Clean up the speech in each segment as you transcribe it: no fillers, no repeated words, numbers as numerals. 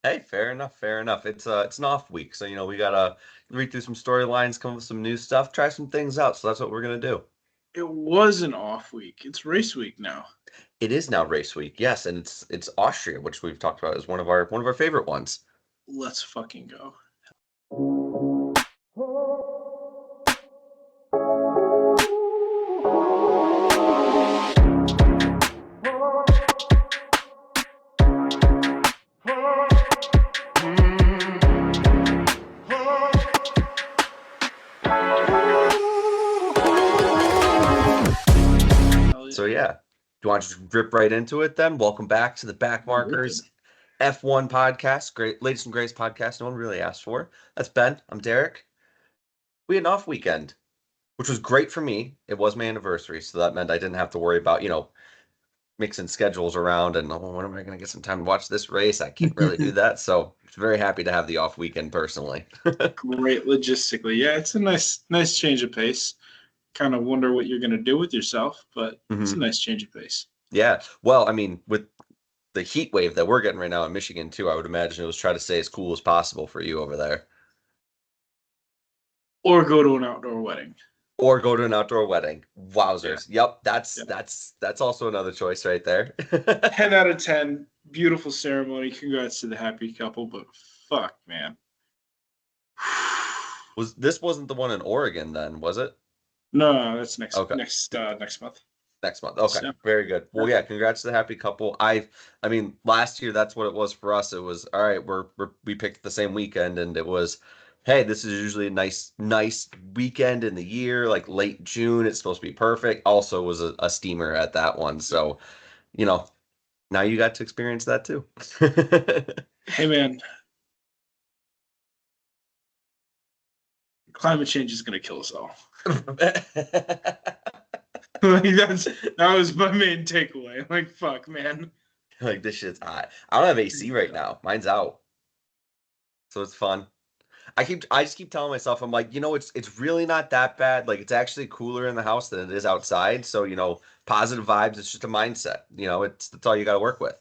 Hey, fair enough, fair enough. It's an off week, so we gotta read through some storylines, come up with some new stuff, try some things out. So that's what we're gonna do. It was an off week. It's race week now. It is now race week, yes, and it's Austria, which we've talked about as one of our favorite ones. Let's fucking go. Hell So yeah. yeah, do you want to just rip right into it then? Welcome back to the Backmarkers Ripping. F1 podcast, great latest and greatest podcast no one really asked for. That's Ben. I'm Derek. We had an off weekend, which was great for me. It was my anniversary, so that meant I didn't have to worry about mixing schedules around and when am I going to get some time to watch this race? I can't really do that, so I'm very happy to have the off weekend personally. Great logistically. Yeah, it's a nice change of pace. Kind of wonder what you're gonna do with yourself, but it's a hmm nice change of pace. Yeah, well, I mean, with the heat wave that we're getting right now in Michigan too, I would imagine it was try to stay as cool as possible for you over there. Or go to an outdoor wedding. Or go to an outdoor wedding. Yeah. Wowzers. Yep, that's Yeah. that's also another choice right there. 10 out of 10. Beautiful ceremony. Congrats to the happy couple, but fuck, man. Wasn't the one in Oregon then, was it? No, that's next Okay. next next month. Next month. Okay. So, Very good. Well, yeah, congrats to the happy couple. I mean, last year that's what it was for us. It was all right, we picked the same weekend and it was hey, this is usually a nice weekend in the year, like late June. It's supposed to be perfect. Also was a steamer at that one. So, you know, now you got to experience that too. hey man, climate change is gonna kill us all. Like that was my main takeaway. Like fuck, man. Like this shit's hot. I don't have AC right now. Mine's out. So it's fun. I just keep telling myself, I'm like, it's really not that bad. Like it's actually cooler in the house than it is outside. So, positive vibes, it's just a mindset. That's all you got to work with.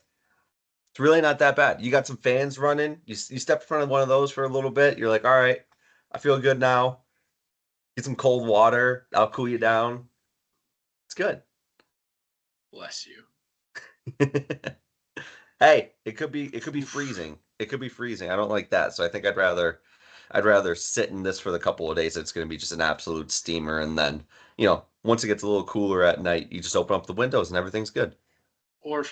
It's really not that bad. You got some fans running. You step in front of one of those for a little bit. You're like, all right, I feel good now. Get some cold water. I'll cool you down. It's good. Bless you. Hey, it could be freezing. It could be freezing. I don't like that. So I think I'd rather sit in this for the couple of days. It's going to be just an absolute steamer, and then once it gets a little cooler at night, you just open up the windows and everything's good. Or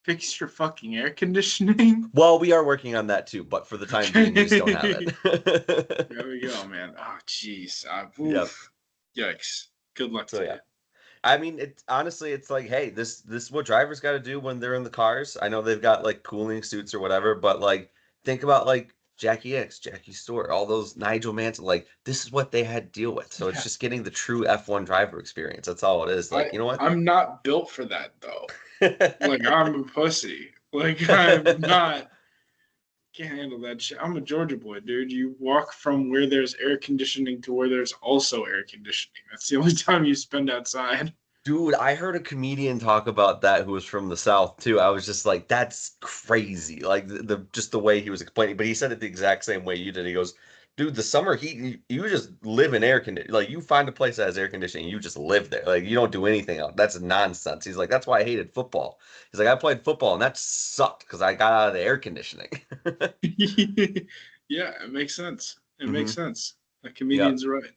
fix your fucking air conditioning. Well, we are working on that too, but for the time being, we just don't have Okay. it. There we go, man. Oh, jeez. Yep. Yikes. Good luck So to yeah. you. I mean, it's like, hey, this is what drivers got to do when they're in the cars. I know they've got like cooling suits or whatever, but like think about like Jackie X, Jackie Stewart, all those Nigel Mansell, like this is what they had to deal with. So it's Yeah. just getting the true F1 driver experience. That's all it is. Like, I you know what? I'm not built for that though. Like I'm a pussy. Like I'm not can't handle that shit. I'm a Georgia boy, dude. You walk from where there's air conditioning to where there's also air conditioning. That's the only time you spend outside. Dude, I heard a comedian talk about that who was from the South too. I was just like, that's crazy. Like just the way he was explaining, but he said it the exact same way you did. He goes, dude, the summer heat, you just live in air conditioning. Like you find a place that has air conditioning, you just live there. Like you don't do anything else. That's nonsense. He's like, that's why I hated football. He's like, I played football and that sucked because I got out of the air conditioning. Yeah, it makes sense. It makes hmm sense. The Yeah, comedian's right.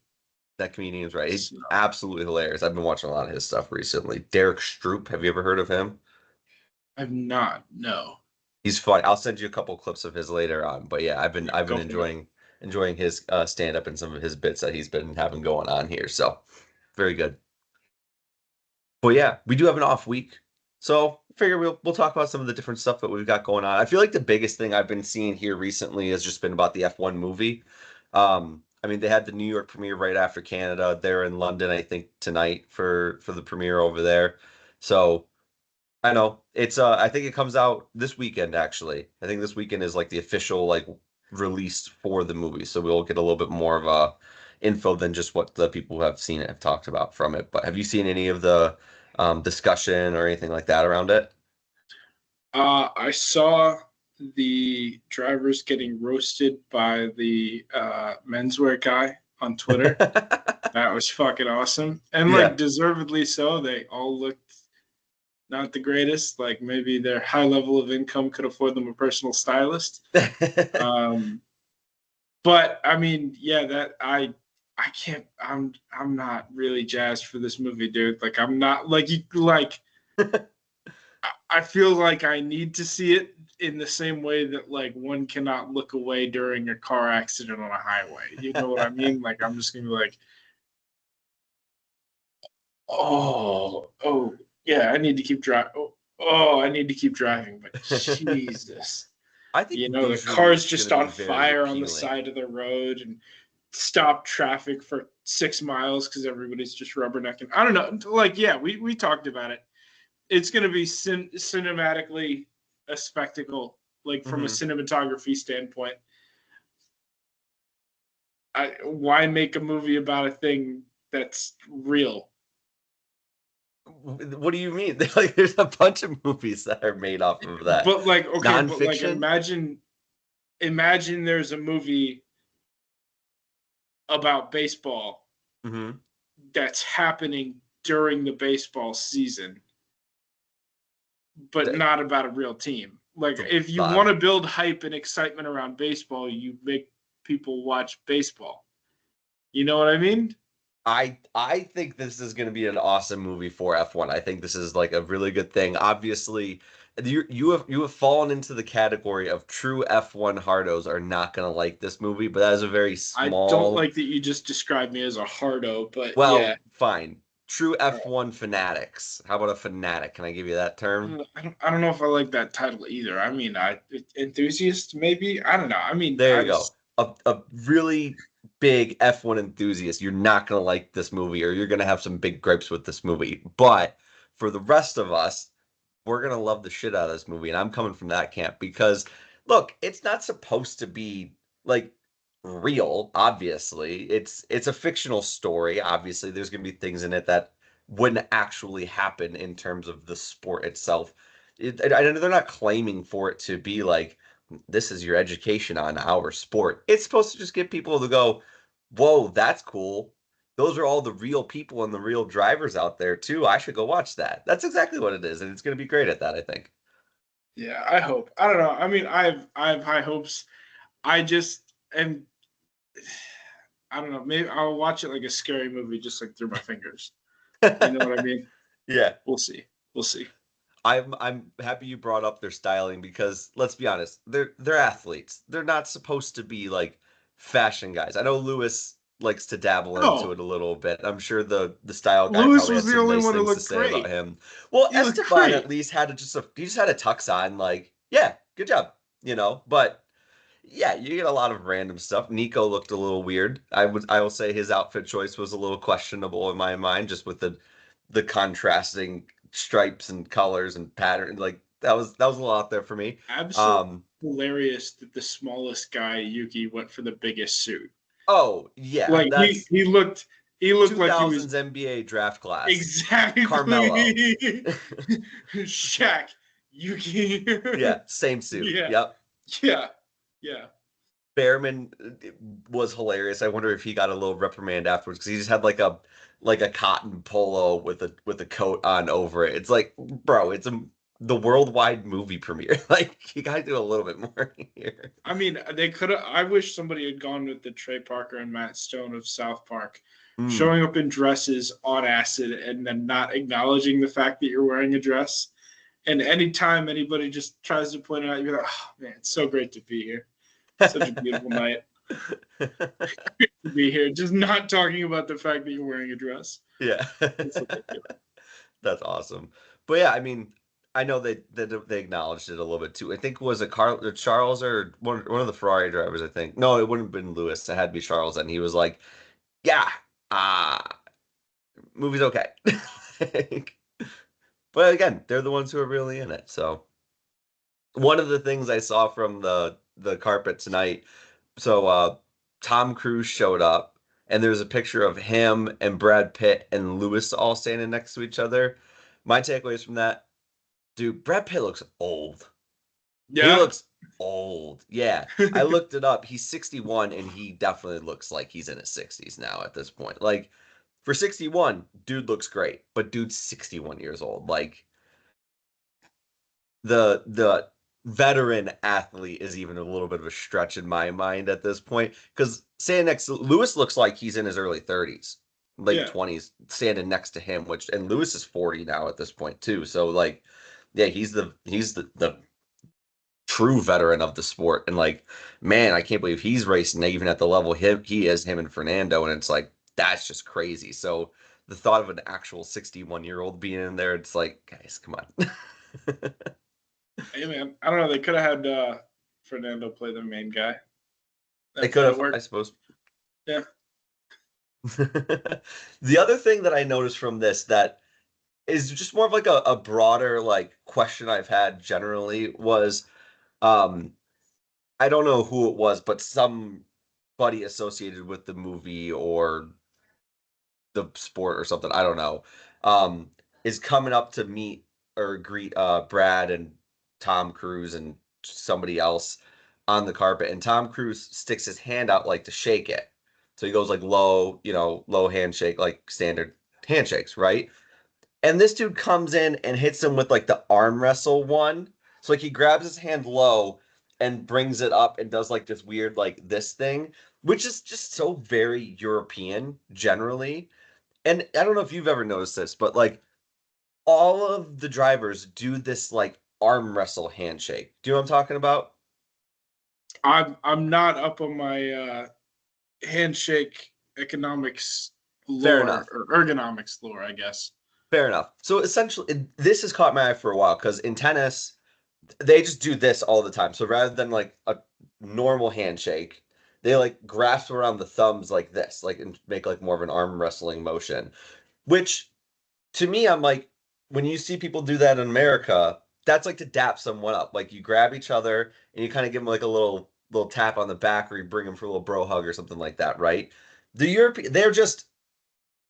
that comedian is right. He's So, absolutely hilarious. I've been watching a lot of his stuff recently. Derek Stroop, have you ever heard of him? I've not. No. He's funny. I'll send you a couple clips of his later on. But yeah, I've been Go for it. enjoying his stand up and some of his bits that he's been having going on here. So very good. But yeah, we do have an off week. So I figure we'll talk about some of the different stuff that we've got going on. I feel like the biggest thing I've been seeing here recently has just been about the F1 movie. I mean, they had the New York premiere right after Canada. They're in London, I think, tonight for the premiere over there. So I know. I think it comes out this weekend actually. I think this weekend is like the official like release for the movie. So we'll get a little bit more of info than just what the people who have seen it have talked about from it. But have you seen any of the discussion or anything like that around it? I saw the drivers getting roasted by the menswear guy on Twitter. That was fucking awesome. And like Yeah. deservedly so. They all looked not the greatest. Like maybe their high level of income could afford them a personal stylist. Um, but I mean, yeah, that I can't I'm not really jazzed for this movie, dude. Like I'm not like you like I feel like I need to see it in the same way that like one cannot look away during a car accident on a highway. You know what I mean? Like I'm just gonna be like, oh, yeah, I need to keep driving. I need to keep driving. But Jesus, I think you know, the visually car's it's going just to be on very fire on the appealing. side of the road and stop traffic for 6 miles because everybody's just rubbernecking. I don't know. Like, yeah, we talked about it. It's going to be cinematically a spectacle, like from a Mm-hmm. cinematography standpoint. Why make a movie about a thing that's real? What do you mean? Like, there's a bunch of movies that are made off of that. But like, okay, but like, Nonfiction? imagine there's a movie about baseball Mm-hmm. that's happening during the baseball season, but not about a real team. Like, if you want to build hype and excitement around baseball, you make people watch baseball. You know what I mean? I think this is going to be an awesome movie for F1. I think this is like a really good thing. Obviously, you have fallen into the category of true F1 hardos are not going to like this movie, but that is a very I don't small. like that you just described me as a hardo, but yeah. Well, fine. True F1 fanatics. How about a fanatic? Can I give you that term? I don't know if I like that title either. I mean, enthusiast maybe. I don't know. I mean, There I you go. just A really big F1 enthusiast, you're not going to like this movie or you're going to have some big gripes with this movie. But for the rest of us, we're going to love the shit out of this movie. And I'm coming from that camp because, look, it's not supposed to be like real, obviously. It's a fictional story. Obviously, there's going to be things in it that wouldn't actually happen in terms of the sport itself. I know they're not claiming for it to be like this is your education on our sport. It's supposed to just get people to go, whoa, that's cool. Those are all the real people and the real drivers out there too. I should go watch that. That's exactly what it is, and it's going to be great at that, I think. yeah. I hope. I don't know. I mean, I have high hopes. I just am. I don't know. Maybe I'll watch it like a scary movie, just like through my fingers. You know what I mean? Yeah. We'll see. We'll see. I'm happy you brought up their styling because let's be honest, they're athletes. They're not supposed to be like fashion guys. I know Lewis likes to dabble into Oh, it a little bit. I'm sure the style guy Lewis probably was had the some only nice one who things to looked say about great. him. Well, He looked Esteban at great. least had he just had a tux on, like, yeah, good job, But yeah, you get a lot of random stuff. Nico looked a little weird. I will say his outfit choice was a little questionable in my mind, just with the contrasting stripes and colors and pattern. Like that was a lot there for me. Absolutely Um, hilarious that the smallest guy, Yuki, went for the biggest suit. oh yeah, Like that's he looked like he was 2000s NBA draft class. exactly Carmelo. Shaq, Yuki. Yeah, same suit. Yeah, Yep. yeah, yeah. Behrman was hilarious. I wonder if he got a little reprimand afterwards because he just had like a cotton polo with a coat on over it. It's like, bro, the worldwide movie premiere. Like you gotta do a little bit more here. I mean, they could have. I wish somebody had gone with the Trey Parker and Matt Stone of South Park, Mm. showing up in dresses on acid and then not acknowledging the fact that you're wearing a dress. And anytime anybody just tries to point it out, you're like, oh man, it's so great to be here. Such a beautiful night to be here. Just not talking about the fact that you're wearing a dress. Yeah. It's ridiculous. That's awesome. But yeah, I mean, I know they acknowledged it a little bit too. I think was it Charles or one of the Ferrari drivers, I think. No, it wouldn't have been Lewis. It had to be Charles, and he was like, yeah, uh movie's okay. But again, they're the ones who are really in it. So one of the things I saw from the carpet tonight, so Tom Cruise showed up and there's a picture of him and Brad Pitt and Lewis all standing next to each other. My takeaways from that, dude, Brad Pitt looks old. He Yeah. looks old. Yeah, I looked it up. He's 61, and he definitely looks like he's in his 60s now at this point. Like, for 61, dude looks great, but dude's 61 years old. Like, the veteran athlete is even a little bit of a stretch in my mind at this point because standing next to Lewis looks like he's in his early 30s, late Yeah. 20s, standing next to him, which and Lewis is 40 now at this point too. So like, yeah, he's the true veteran of the sport. And like, man, I can't believe he's racing even at the level he is, him and Fernando. And it's like, that's just crazy. So the thought of an actual 61-year-old being in there, it's like, guys, come on. Hey man, I don't know. They could have had Fernando play the main guy. They That could might have have, I worked. suppose. Yeah. The other thing that I noticed from this that is just more of like a broader like question I've had generally was um I don't know who it was, but somebody associated with the movie or the sport or something, I don't know, is coming up to meet or greet Brad and Tom Cruise and somebody else on the carpet, and Tom Cruise sticks his hand out like to shake it. So he goes like low, low handshake, like standard handshakes, right? And this dude comes in and hits him with like the arm wrestle one. So like he grabs his hand low and brings it up and does like this weird like this thing, which is just so very European generally. And I don't know if you've ever noticed this, but like all of the drivers do this like arm wrestle handshake. Do you know what I'm talking about? I'm not up on my handshake economics Fair lore enough. or ergonomics lore, I guess. Fair enough. So essentially, this has caught my eye for a while because in tennis, they just do this all the time. So rather than like a normal handshake, they like grasp around the thumbs like this, like and make like more of an arm wrestling motion. Which to me, I'm like, when you see people do that in America, that's like to dap someone up. Like you grab each other and you kind of give them like a little tap on the back, or you bring them for a little bro hug or something like that, right? The European, they're just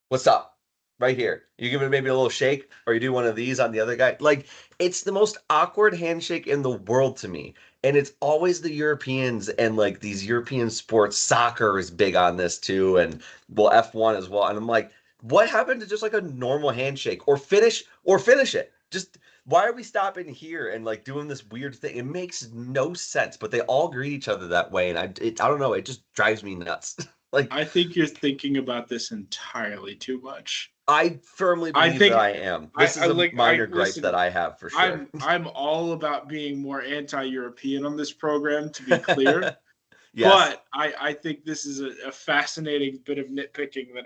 what's up right here. You give it maybe a little shake, or you do one of these on the other guy. Like it's the most awkward handshake in the world to me. And it's always the Europeans and like these European sports. Soccer is big on this too, and well, F1 as well. And I'm like, what happened to just like a normal handshake or finish it? Just why are we stopping here and like doing this weird thing? It makes no sense, but they all greet each other that way, and I don't know, it just drives me nuts. Like I think you're thinking about this entirely too much. I firmly I believe that think I am. This I is a like I minor gripe that listen. I have for sure. I'm all about being more anti-European on this program, to be clear. Yes. But I think this is a fascinating bit of nitpicking that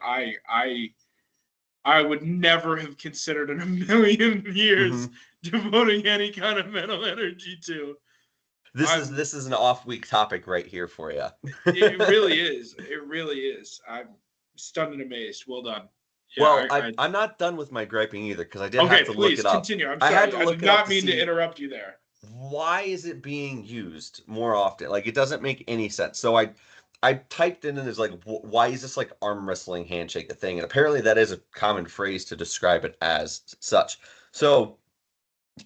I would never have considered in a million years Hmm. devoting any kind of mental energy to. This is I'm this is an off-week topic right here for you. it really is. It really is. I'm stunned and amazed. Well done. Yeah, Well, I'm not done with my griping either because I did have okay, to look please it up. continue. I'm I had sorry. to I look did it up not to mean to see interrupt you there. why is it being used more often. Like it doesn't make any sense. So I typed in and it's like why is this like arm wrestling handshake a thing? And apparently that is a common phrase to describe it as such. So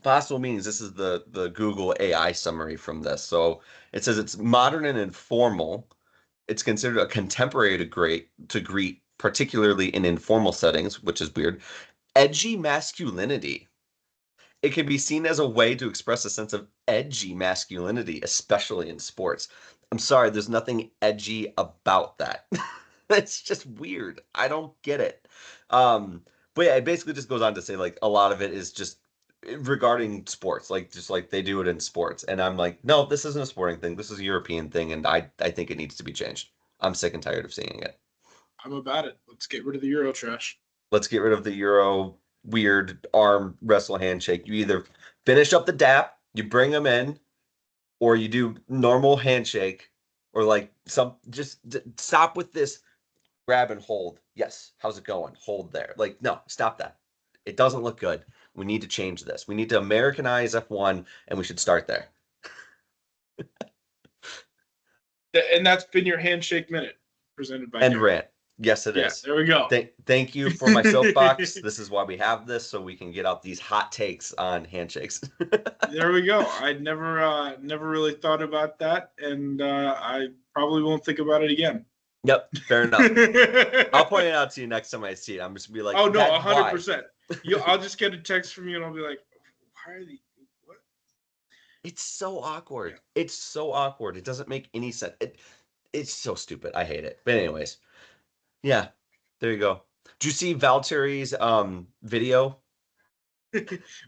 possible meanings. This is the Google AI summary from this. So it says it's modern and informal. It's considered a contemporary to greet, particularly in informal settings, which is weird. Edgy masculinity. It can be seen as a way to express a sense of edgy masculinity, especially in sports. I'm sorry, there's nothing edgy about that. It's just weird. I don't get it. But yeah, it basically just goes on to say like a lot of it is just regarding sports, like just like they do it in sports. And I'm like, no, this isn't a sporting thing. This is a European thing, and I think it needs to be changed. I'm sick and tired of seeing it. I'm about it. Let's get rid of the Euro trash. Let's get rid of the Euro weird arm wrestle handshake. You either finish up the dap, you bring them in, or you do normal handshake, or like stop with this grab and hold. Yes, how's it going? Hold there. Like, no, stop that. It doesn't look good. We need to change this. We need to Americanize F1, and we should start there. And that's been your handshake minute presented by End Garrett. rant. Yes, it Yeah, is. there we go. Thank you for my soapbox. This is why we have this, so we can get out these hot takes on handshakes. There we go. I never really thought about that, and I probably won't think about it again. Yep, fair enough. I'll point it out to you next time I see it. I'm just gonna be like, Oh no, why? 100%. I'll just get a text from you, and I'll be like, "Why are they? What?" It's so awkward. Yeah. It's so awkward. It doesn't make any sense. It's so stupid. I hate it. But anyways, yeah, there you go. Did you see Valtteri's video?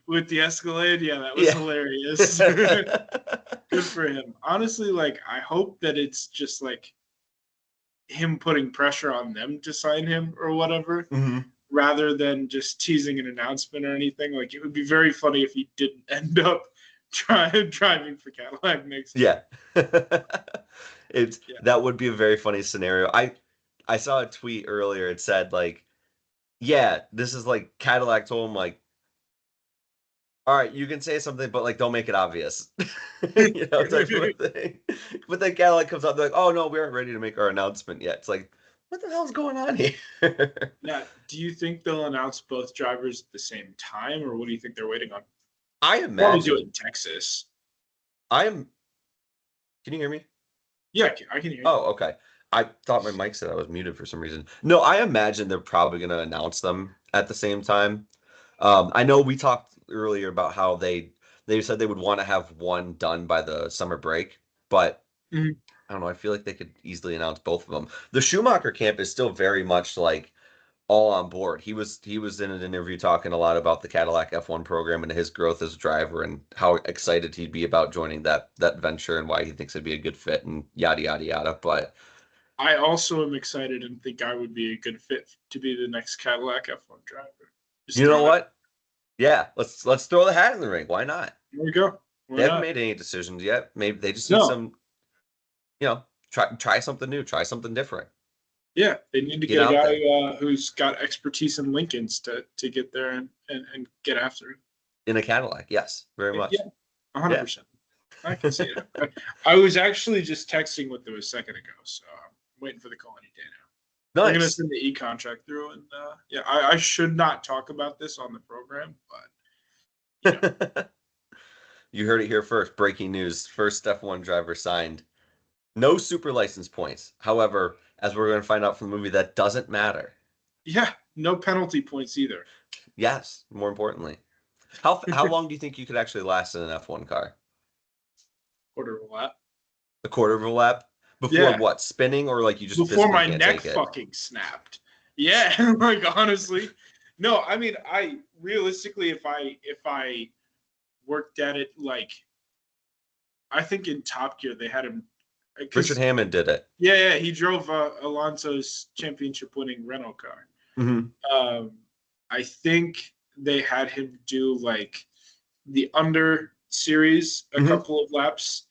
With the Escalade, yeah, that was Yeah. hilarious. Good for him. Honestly, like I hope that it's just like him putting pressure on them to sign him or whatever, rather than just teasing an announcement or anything. Like it would be very funny if he didn't end up driving for Cadillac next year. Yeah. That would be a very funny scenario. I saw a tweet earlier. It said like, yeah, this is like Cadillac told him like, all right, you can say something, but like don't make it obvious. Type of thing. But then Cadillac comes out, they're like, oh no, we aren't ready to make our announcement yet. It's like, what the hell's going on here? Now, do you think they'll announce both drivers at the same time, or what do you think they're waiting on? I Probably do it imagine in Texas. I'm Can you hear me? Yeah, I can hear you. Oh, okay. I thought my mic said I was muted for some reason. No, I imagine they're probably going to announce them at the same time. I know we talked earlier about how they said they would want to have one done by the summer break, but Mhm. I don't know. I feel like they could easily announce both of them. The Schumacher camp is still very much like all on board. He was in an interview talking a lot about the Cadillac F1 program and his growth as a driver and how excited he'd be about joining that venture and why he thinks it'd be a good fit and yada yada yada. But I also am excited and think I would be a good fit to be the next Cadillac F1 driver. Just you know throw that. what? Yeah, let's throw the hat in the ring. Why not? There we go. Why They haven't not? made any decisions yet. Maybe they just need No. some, try something new, try something different. Yeah, they need to Get get a out there. guy who's got expertise in Lincolns to get there and get after it. In a Cadillac, yes, very much. Yeah, Yeah. 100%. I can see it. I was actually just texting with them a second ago, so I'm waiting for the call any day now. They're going to Nice. send the e-contract through, and yeah, I should not talk about this on the program, but You heard it here first. Breaking news. First F1 driver signed. No super license points. However, as we're going to find out from the movie, that doesn't matter. yeah, no penalty points either. Yes, more importantly. How long do you think you could actually last in an F1 car? Quarter of a lap. A quarter of a lap? Before Yeah. what? Spinning or like you just Before physically my can't neck take it? fucking snapped. Yeah, like honestly. No, I mean, I realistically, if I worked at it like, I think in Top Gear they had him. Richard Hammond did it. Yeah, he drove Alonso's championship-winning Renault car. Mm-hmm. I think they had him do like the under series a couple of laps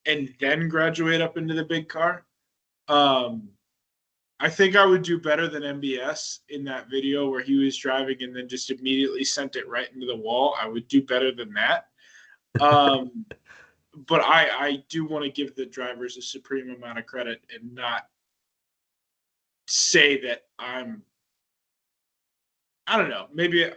and then graduate up into the big car. I think I would do better than MBS in that video where he was driving and then just immediately sent it right into the wall. I would do better than that. But I do want to give the drivers a supreme amount of credit and not say that I don't know. Maybe I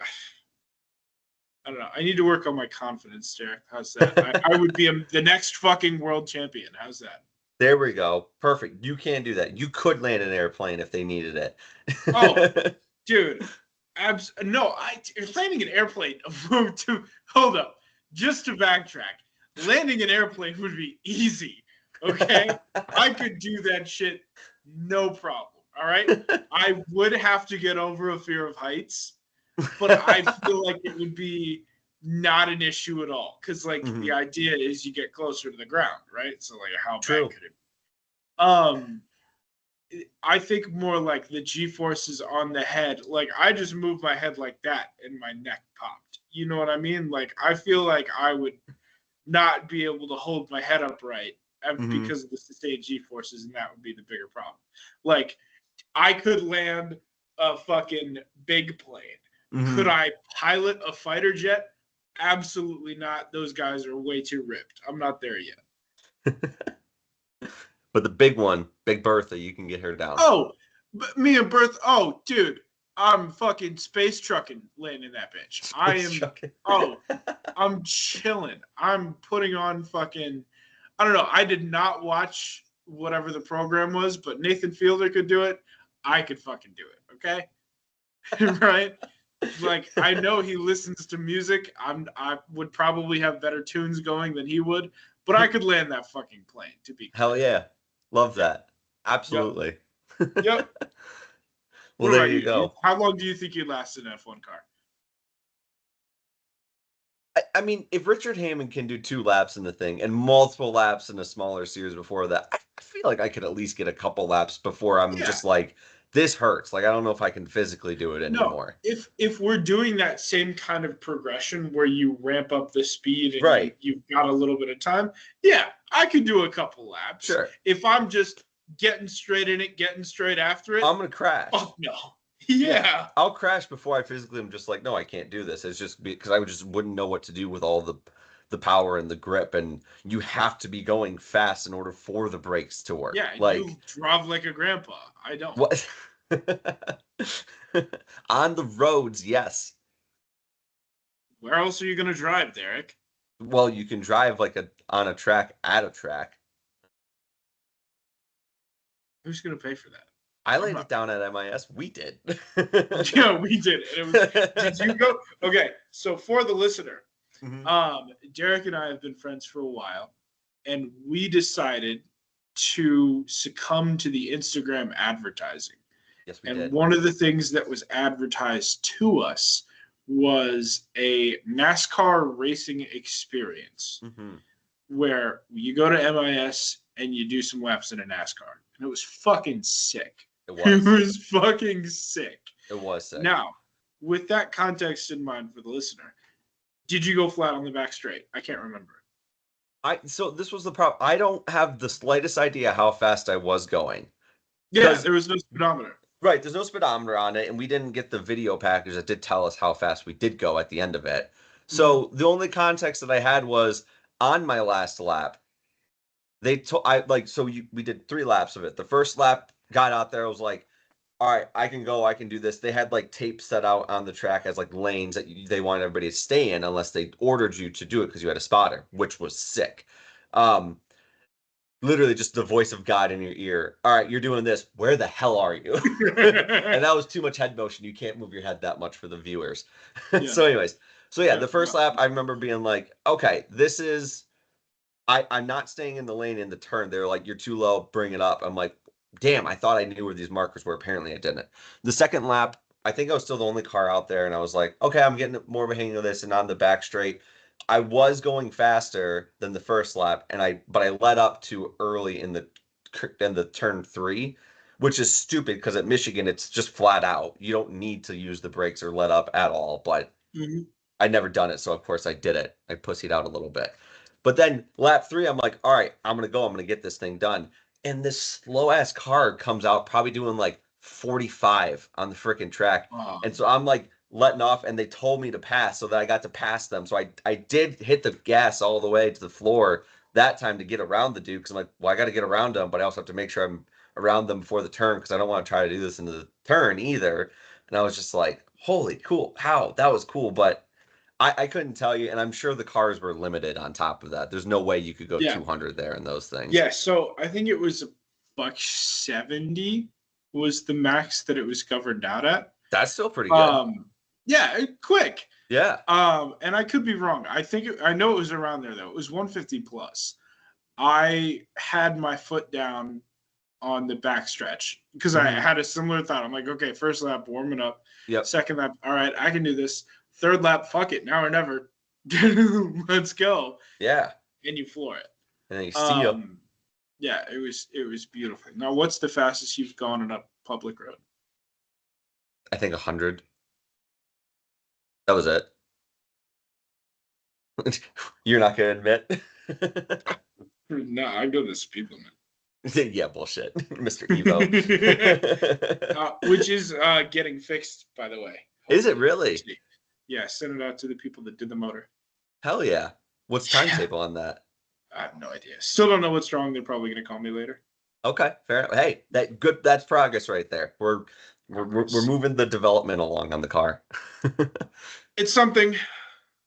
don't know. I need to work on my confidence, Jack. How's that? I would be the next fucking world champion. How's that? There we go. Perfect. You can do that. You could land an airplane if they needed it. Oh, dude. No, landing an airplane. Hold up. Just to backtrack, landing an airplane would be easy. Okay, I could do that shit, no problem. All right, I would have to get over a fear of heights, but I feel like it would be not an issue at all because, like, the idea is you get closer to the ground, right? So, like, how bad could it be? I think more like the G-forces on the head. Like, I just moved my head like that and my neck popped. You know what I mean? Like, I feel like I would not be able to hold my head upright because of the sustained G-forces, and that would be the bigger problem. Like, I could land a fucking big plane. Could I pilot a fighter jet? Absolutely not. Those guys are way too ripped. I'm not there yet. But the big one, Big Bertha, you can get her down. Oh, But me and Berth, oh, dude, I'm fucking space trucking landing that bitch. I am, oh, I'm chilling. I'm putting on fucking, I don't know. I did not watch whatever the program was, but Nathan Fielder could do it. I could fucking do it. Okay. Right. Like, I know he listens to music. I would probably have better tunes going than he would, but I could land that fucking plane, to be Hell clear. yeah. Love Yep. that. Yep. Absolutely. Yep. Well, What there about you you? go. How long do you think you'd last in an F1 car? I mean, if Richard Hammond can do 2 laps in the thing and multiple laps in a smaller series before that, I feel like I could at least get a couple laps before I'm Yeah. just like, this hurts. Like, I don't know if I can physically do it No. anymore. If we're doing that same kind of progression where you ramp up the speed and Right. you've got a little bit of time, yeah, I could do a couple laps. Sure. If I'm just getting straight in it, getting straight after it, I'm going to crash. oh no. Yeah. I'll crash before I physically am just like, no, I can't do this. It's just because I just wouldn't know what to do with all the power and the grip, and you have to be going fast in order for the brakes to work. Yeah, Like, you drive like a grandpa. I don't. what? On the roads, yes. Where else are you gonna drive, Derek? Well, you can drive like on a track at a track. Who's gonna pay for that? I I'm laid not. it down at MIS. We did. Yeah, we did it. It was. Did you go? Okay, so for the listener, Mhm. Derek and I have been friends for a while, and we decided to succumb to the Instagram advertising. Yes, we And did. one of the things that was advertised to us was a NASCAR racing experience Hmm. where you go to MIS and you do some laps in a NASCAR. And it was fucking sick. It It was. was fucking sick. It was sick. Now, with that context in mind for the listener, did you go flat on the back straight? I can't remember. So this was the problem. I don't have the slightest idea how fast I was going. Yeah, there was no speedometer. Right, there's no speedometer on it, and we didn't get the video package that did tell us how fast we did go at the end of it. So the only context that I had was on my last lap. They told I like so we did 3 laps of it. The first lap got out there, I was like, all right, I can go, I can do this. They had like tape set out on the track as like lanes that they wanted everybody to stay in unless they ordered you to do it because you had a spotter, which was sick. Um, Literally just the voice of God in your ear. All right, you're doing this. Where the hell are you? And that was too much head motion. You can't move your head that much for the viewers. Yeah. So, anyways, so yeah, Yeah, the first no. lap, I remember being like, okay, this is I'm not staying in the lane in the turn. They're like, you're too low, bring it up. I'm like, damn, I thought I knew where these markers were. Apparently I didn't. The second lap, I think I was still the only car out there, and I was like, okay, I'm getting more of a hang of this, and on the back straight. I was going faster than the first lap, but I let up too early in the turn 3, which is stupid because at Michigan it's just flat out. You don't need to use the brakes or let up at all, but Mhm. I'd never done it, so of course I did it. I pussied out a little bit. But then lap 3, I'm like, all right, I'm gonna get this thing done. And this slow ass car comes out, probably doing like 45 on the freaking track. And so I'm like letting off, and they told me to pass so that I got to pass them. So I did hit the gas all the way to the floor that time to get around the dude because I'm like, well, I got to get around them, but I also have to make sure I'm around them before the turn because I don't want to try to do this into the turn either. And I was just like, holy cool, how that was cool, but I couldn't tell you, and I'm sure the cars were limited on top of that. There's no way you could go Yeah. 200 there in those things. Yeah, so I think it was $170 was the max that it was governed out at. That's still pretty good. Yeah, quick. Yeah. And I could be wrong. I know it was around there though. It was 150 plus. I had my foot down on the backstretch because I had a similar thought. I'm like, okay, first lap warming up. Yep. Second lap, all right, I can do this. Third lap, fuck it, now or never. Let's go. Yeah. And you floor it. And then you see you. Yeah, it was beautiful. Now, what's the fastest you've gone on a public road? I think 100. That was it. You're not gonna admit. No, I go the speed limit. Yeah, bullshit, Mr. Evo. Which is getting fixed, by the way. Is it really? Yeah, send it out to the people that did the motor. Hell yeah. What's timetable on that? I have no idea. Still don't know what's wrong. They're probably going to call me later. Okay, fair enough. Hey, that's progress right there. We're moving the development along on the car. It's something.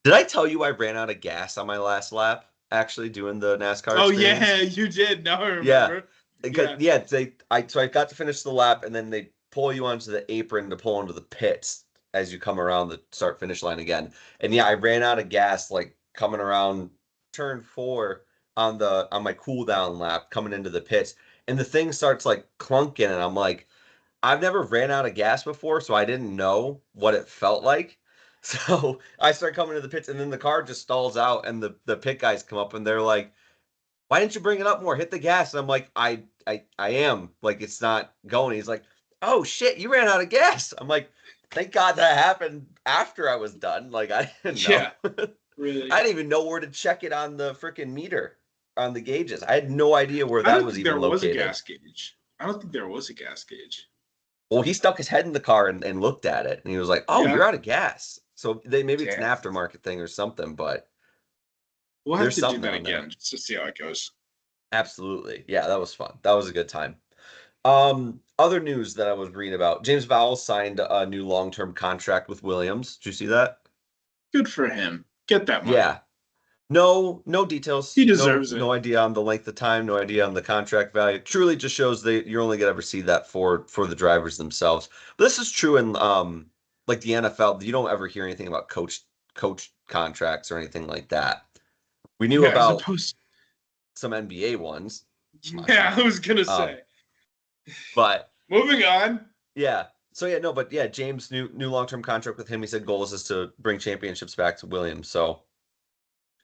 Did I tell you I ran out of gas on my last lap actually doing the NASCAR Oh yeah, experience? you did. Now I Yeah. remember. Because Yeah. yeah, so I got to finish the lap and then they pull you onto the apron to pull into the pits as you come around the start finish line again. And yeah, I ran out of gas like coming around turn 4 on my cool down lap coming into the pits. And the thing starts like clunking and I'm like, I've never ran out of gas before, so I didn't know what it felt like. So I start coming to the pits and then the car just stalls out and the pit guys come up and they're like, why didn't you bring it up more? Hit the gas. And I'm like, I am. Like, it's not going. He's like, oh shit, you ran out of gas. I'm like, thank God that happened after I was done. Like, I didn't know. Yeah. Really. I didn't even know where to check it on the freaking meter on the gauges. I had no idea where I that don't was think even there was a located. gas gauge. I don't think there was a gas gauge. Well, he stuck his head in the car and looked at it and he was like, oh, Yeah. you're out of gas. So maybe it's an Damn. aftermarket thing or something, but We'll have there's to do something that on there. again just to see how it goes. Absolutely. Yeah, that was fun. That was a good time. Other news that I was reading about, James Vowell signed a new long-term contract with Williams. Did you see that? Good for him. Get that money. Yeah. No He details. No, deserves it. no idea on the length of time, no idea on the contract value. Truly just shows that you're only gonna ever see that for the drivers themselves. But this is true in like the NFL. You don't ever hear anything about coach contracts or anything like that. We knew Yeah, as about opposed. some NBA ones, mind you. Yeah, I was gonna Um, say. but Moving on. yeah. So yeah, no, but yeah, James new long-term contract with him. He said goals is to bring championships back to Williams. So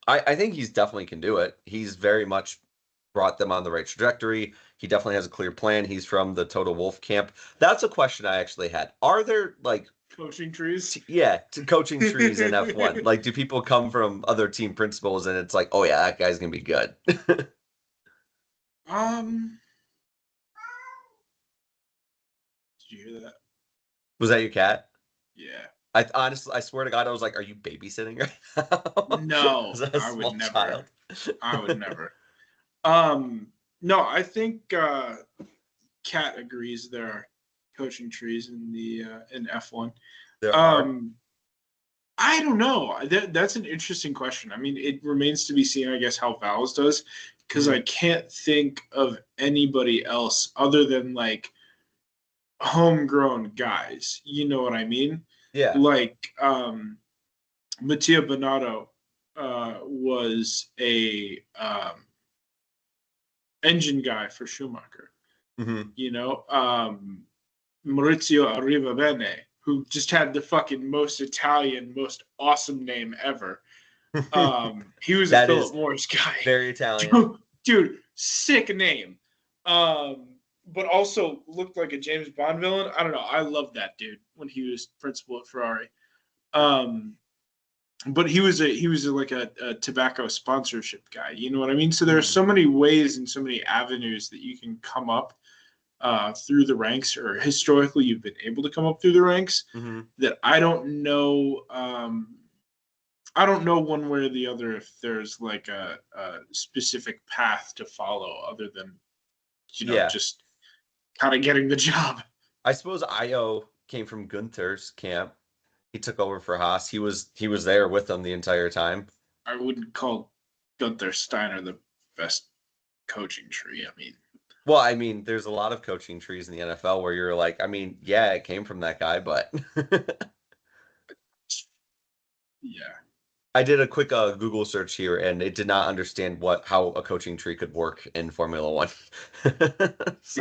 I think he's definitely can do it. He's very much brought them on the right trajectory. He definitely has a clear plan. He's from the Total Wolf camp. That's a question I actually had. Are there like Coaching trees. coaching trees in F1? Like do people come from other team principals and it's like, "Oh yeah, that guy's going to be good." um, did you hear that? Was that your cat? Yeah. I honestly, I swear to God, I was like, "Are you babysitting right now?" No, Is that a I would small never. child? I would never. Um, no, I think Kat agrees there are coaching trees in the in F1. There are. Um, I don't know. That's an interesting question. I mean, it remains to be seen, I guess, how Val's does, because Mhm. I can't think of anybody else other than like homegrown guys. You know what I mean? Yeah. Like Mattia Bonato was a engine guy for Schumacher. Hmm. You know, Maurizio Arrivabene, who just had the fucking most Italian, most awesome name ever. He was a That Philip is Morris guy. very Italian. Dude, sick name. But also looked like a James Bond villain. I don't know. I loved that dude when he was principal at Ferrari. Um, but he was like a tobacco sponsorship guy. You know what I mean? So there are Mm. so many ways and so many avenues that you can come up through the ranks, or historically you've been able to come up through the ranks. Hmm. That I don't know. I don't know one way or the other if there's like a specific path to follow other than Yeah. just kind of getting the job. I suppose Io came from Gunther's camp. He took over for Haas. He was there with them the entire time. I wouldn't call Gunther Steiner the best coaching tree. I mean, Well, I mean, there's a lot of coaching trees in the NFL where you're like, I mean, yeah, it came from that guy, but yeah. I did a quick Google search here and it did not understand how a coaching tree could work in Formula One.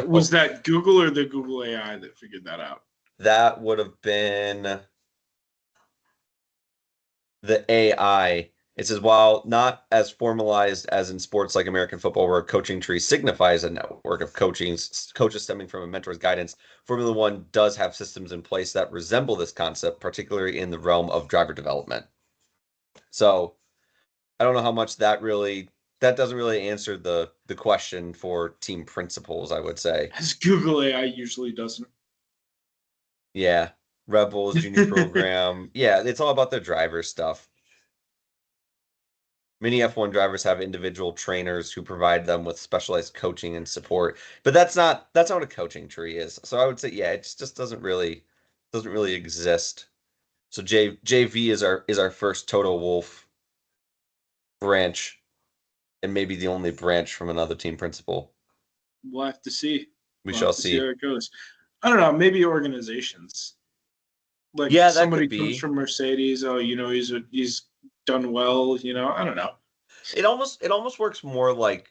Was So that Google or the Google AI that figured that out? that would have been the AI. It says, while not as formalized as in sports like American football, where a coaching tree signifies a network of coaches stemming from a mentor's guidance, Formula One does have systems in place that resemble this concept, particularly in the realm of driver development. So I don't know how much that doesn't really answer the question for team principles, I would say. As Google AI usually doesn't. Yeah. Red Bull's junior program. Yeah, it's all about the driver stuff. Many F1 drivers have individual trainers who provide them with specialized coaching and support, but that's not what a coaching tree is. So I would say, yeah, it just doesn't really exist. So JV is our first Toto Wolff branch, and maybe the only branch from another team principal. We'll have to see. We We'll shall have to see how see. it goes. I don't know. Maybe organizations. Like Yeah, that somebody could comes be. from Mercedes. Oh, he's done well. I don't know. It almost works more like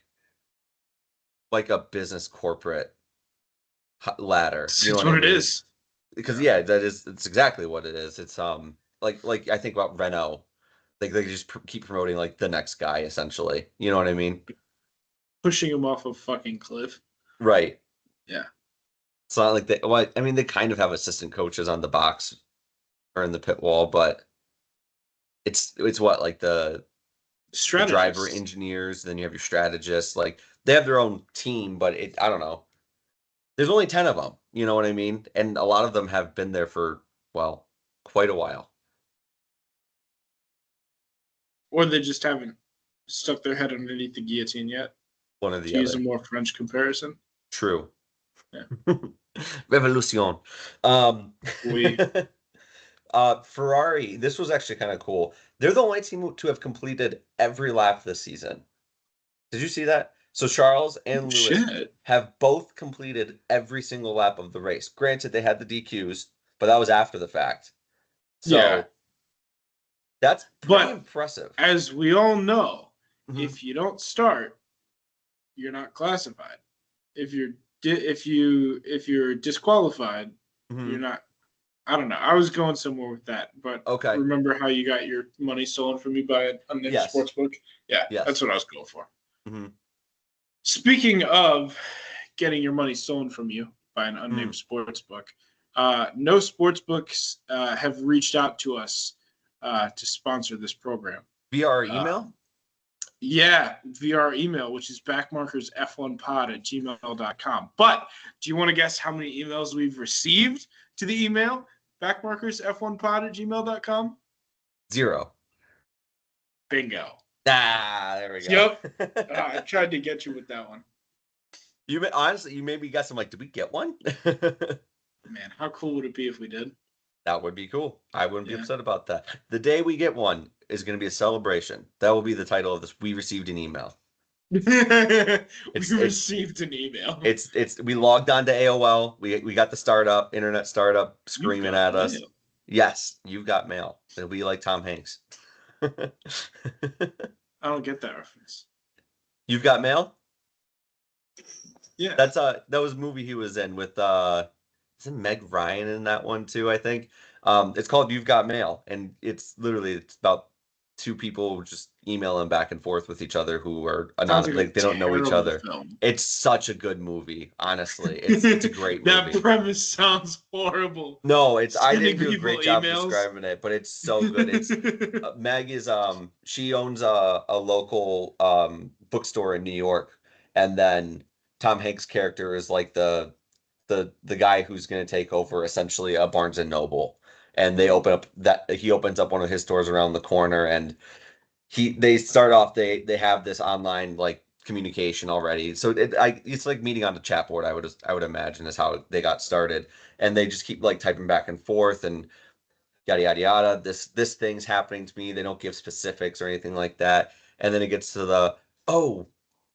a business corporate ladder. You know It's what I what it mean? is. Because Yeah. yeah, it's exactly what it is. It's like I think about Renault. Like they just keep promoting like the next guy essentially. You know what I mean? Pushing him off a fucking cliff. Right. Yeah. It's not like they. Well, I mean, they kind of have assistant coaches on the box or in the pit wall, but it's what like the driver Strategist. engineers. Then you have your strategists. Like they have their own team, but I don't know. There's only 10 of them. You know what I mean? And a lot of them have been there for well, quite a while. Or they just haven't stuck their head underneath the guillotine yet, One or the to use a other. more French comparison. True. Yeah. Revolution. Um, We Ferrari, this was actually kind of cool. They're the only team to have completed every lap this season. Did you see that? So Charles and Lewis shit. have both completed every single lap of the race. Granted, they had the DQs, but that was after the fact. Yeah. So that's pretty But impressive. as we all know, Mhm. if you don't start, you're not classified. If you're disqualified, you're Mhm. not. I don't know. I was going somewhere with that, but Okay. remember how you got your money stolen from you by an unnamed Yes. sports book? Yeah, that's Yes. what I was going for. Mhm. Speaking of getting your money stolen from you by an Mhm. unnamed sports book, no sports books have reached out to us to sponsor this program. Via our Uh, email? yeah, via our email, which is backmarkersf1pod@gmail.com. But do you want to guess how many emails we've received to the email backmarkersf1pod@gmail.com? 0. Bingo. Ah, there we go. Yep. I tried to get you with that one. Honestly, you made me guess. I'm like, did we get one? Man, how cool would it be if we did? That would be cool. I wouldn't be Yeah. upset about that. The day we get one is going to be a celebration. That will be the title of this. We received an email. We It's received an email. we logged on to AOL. We got the startup, internet startup You've screaming got at us. mail. Yes, you've got mail. It'll be like Tom Hanks. I don't get that reference. You've got mail? Yeah. That was a movie he was in with isn't Meg Ryan in that one too, I think. It's called You've Got Mail, and it's about two people just emailing back and forth with each other who are Sounds anonymous, like a like they don't know each terrible other. film. It's such a good movie, honestly. It's a great That movie. premise sounds horrible. No, I Sending didn't do a people great job of emails. describing it, but it's so good. It's Meg is she owns a local bookstore in New York, and then Tom Hanks' character is like the guy who's going to take over essentially a Barnes and Noble, and he opens up one of his stores around the corner, and they start off they have this online like communication already, so it's like meeting on the chat board. I would imagine is how they got started, and they just keep like typing back and forth and yada yada yada. This thing's happening to me. They don't give specifics or anything like that, and then it gets to the oh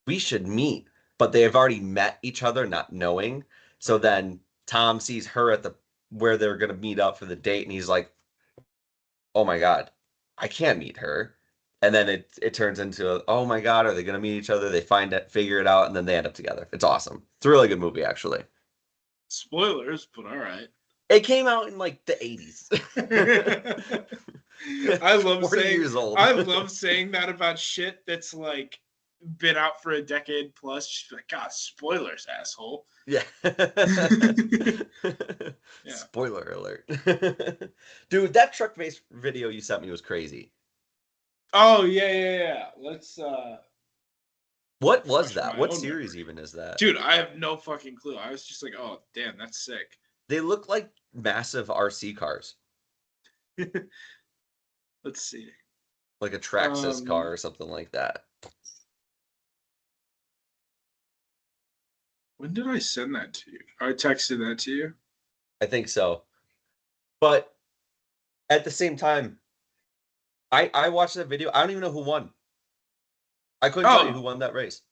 we should meet, but they have already met each other, not knowing. So then Tom sees her at the where they're gonna meet up for the date, and he's like, "Oh my god, I can't meet her." And then it turns into, "Oh my god, are they gonna meet each other?" They figure it out, and then they end up together. It's awesome. It's a really good movie, actually. Spoilers, but all right. It came out in like the 80s. I love 40 saying years old. I love saying that about shit that's like been out for a decade plus. Just be like, God, spoilers, asshole. Yeah. Yeah. Spoiler alert. Dude, that truck race video you sent me was crazy. Oh yeah. Let's What was refresh that? my What own series memory. even is that? Dude, I have no fucking clue. I was just like, oh damn, that's sick. They look like massive RC cars. Let's see. like a Traxxas car or something like that. When did I send that to you? I texted that to you. I think so. But at the same time, I watched that video. I don't even know who won. I couldn't tell you who won that race.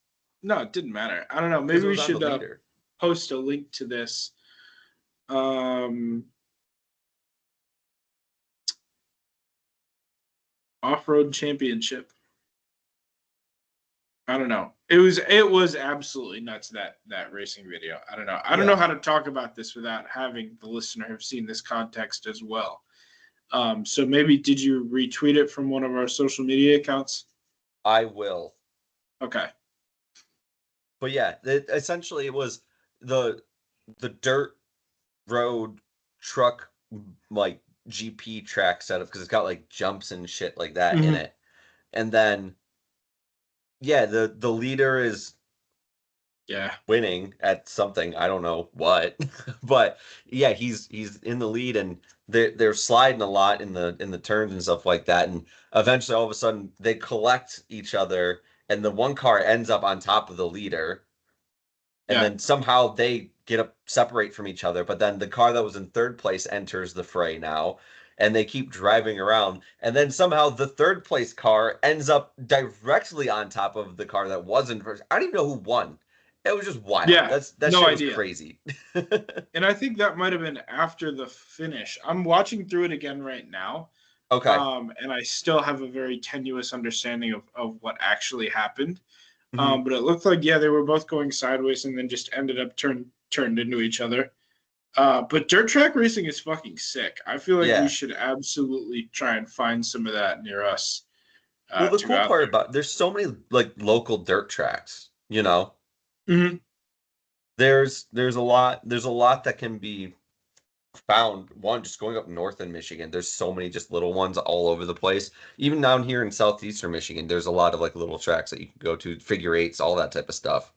No, it didn't matter. I don't know. Because Maybe it we was on the should leader. post a link to this. Off-road championship. I don't know. It was absolutely nuts, that racing video. I don't know. I don't know how to talk about this without having the listener have seen this context as well. So maybe, did you retweet it from one of our social media accounts? I will. Okay. But yeah, essentially it was the dirt road truck like GP track setup because it's got like jumps and shit like that in it. And then yeah, the leader is winning at something, I don't know what. But yeah, he's in the lead and they're sliding a lot in the turns and stuff like that, and eventually all of a sudden they collect each other and the one car ends up on top of the leader. And then somehow they separate from each other, but then the car that was in third place enters the fray now, and they keep driving around, and then somehow the third place car ends up directly on top of the car that wasn't first. I don't even know who won. It was just wild. Yeah, that no shit idea. was crazy. And I think that might have been after the finish. I'm watching through it again right now. Okay. And I still have a very tenuous understanding of what actually happened. But it looked like, they were both going sideways and then just ended up turned into each other. But dirt track racing is fucking sick. I feel like we should absolutely try and find some of that near us. Well, the cool part about there's so many like local dirt tracks, you know. Mm-hmm. There's a lot that can be found. One, just going up north in Michigan, there's so many just little ones all over the place. Even down here in southeastern Michigan, there's a lot of like little tracks that you can go to, figure eights, all that type of stuff.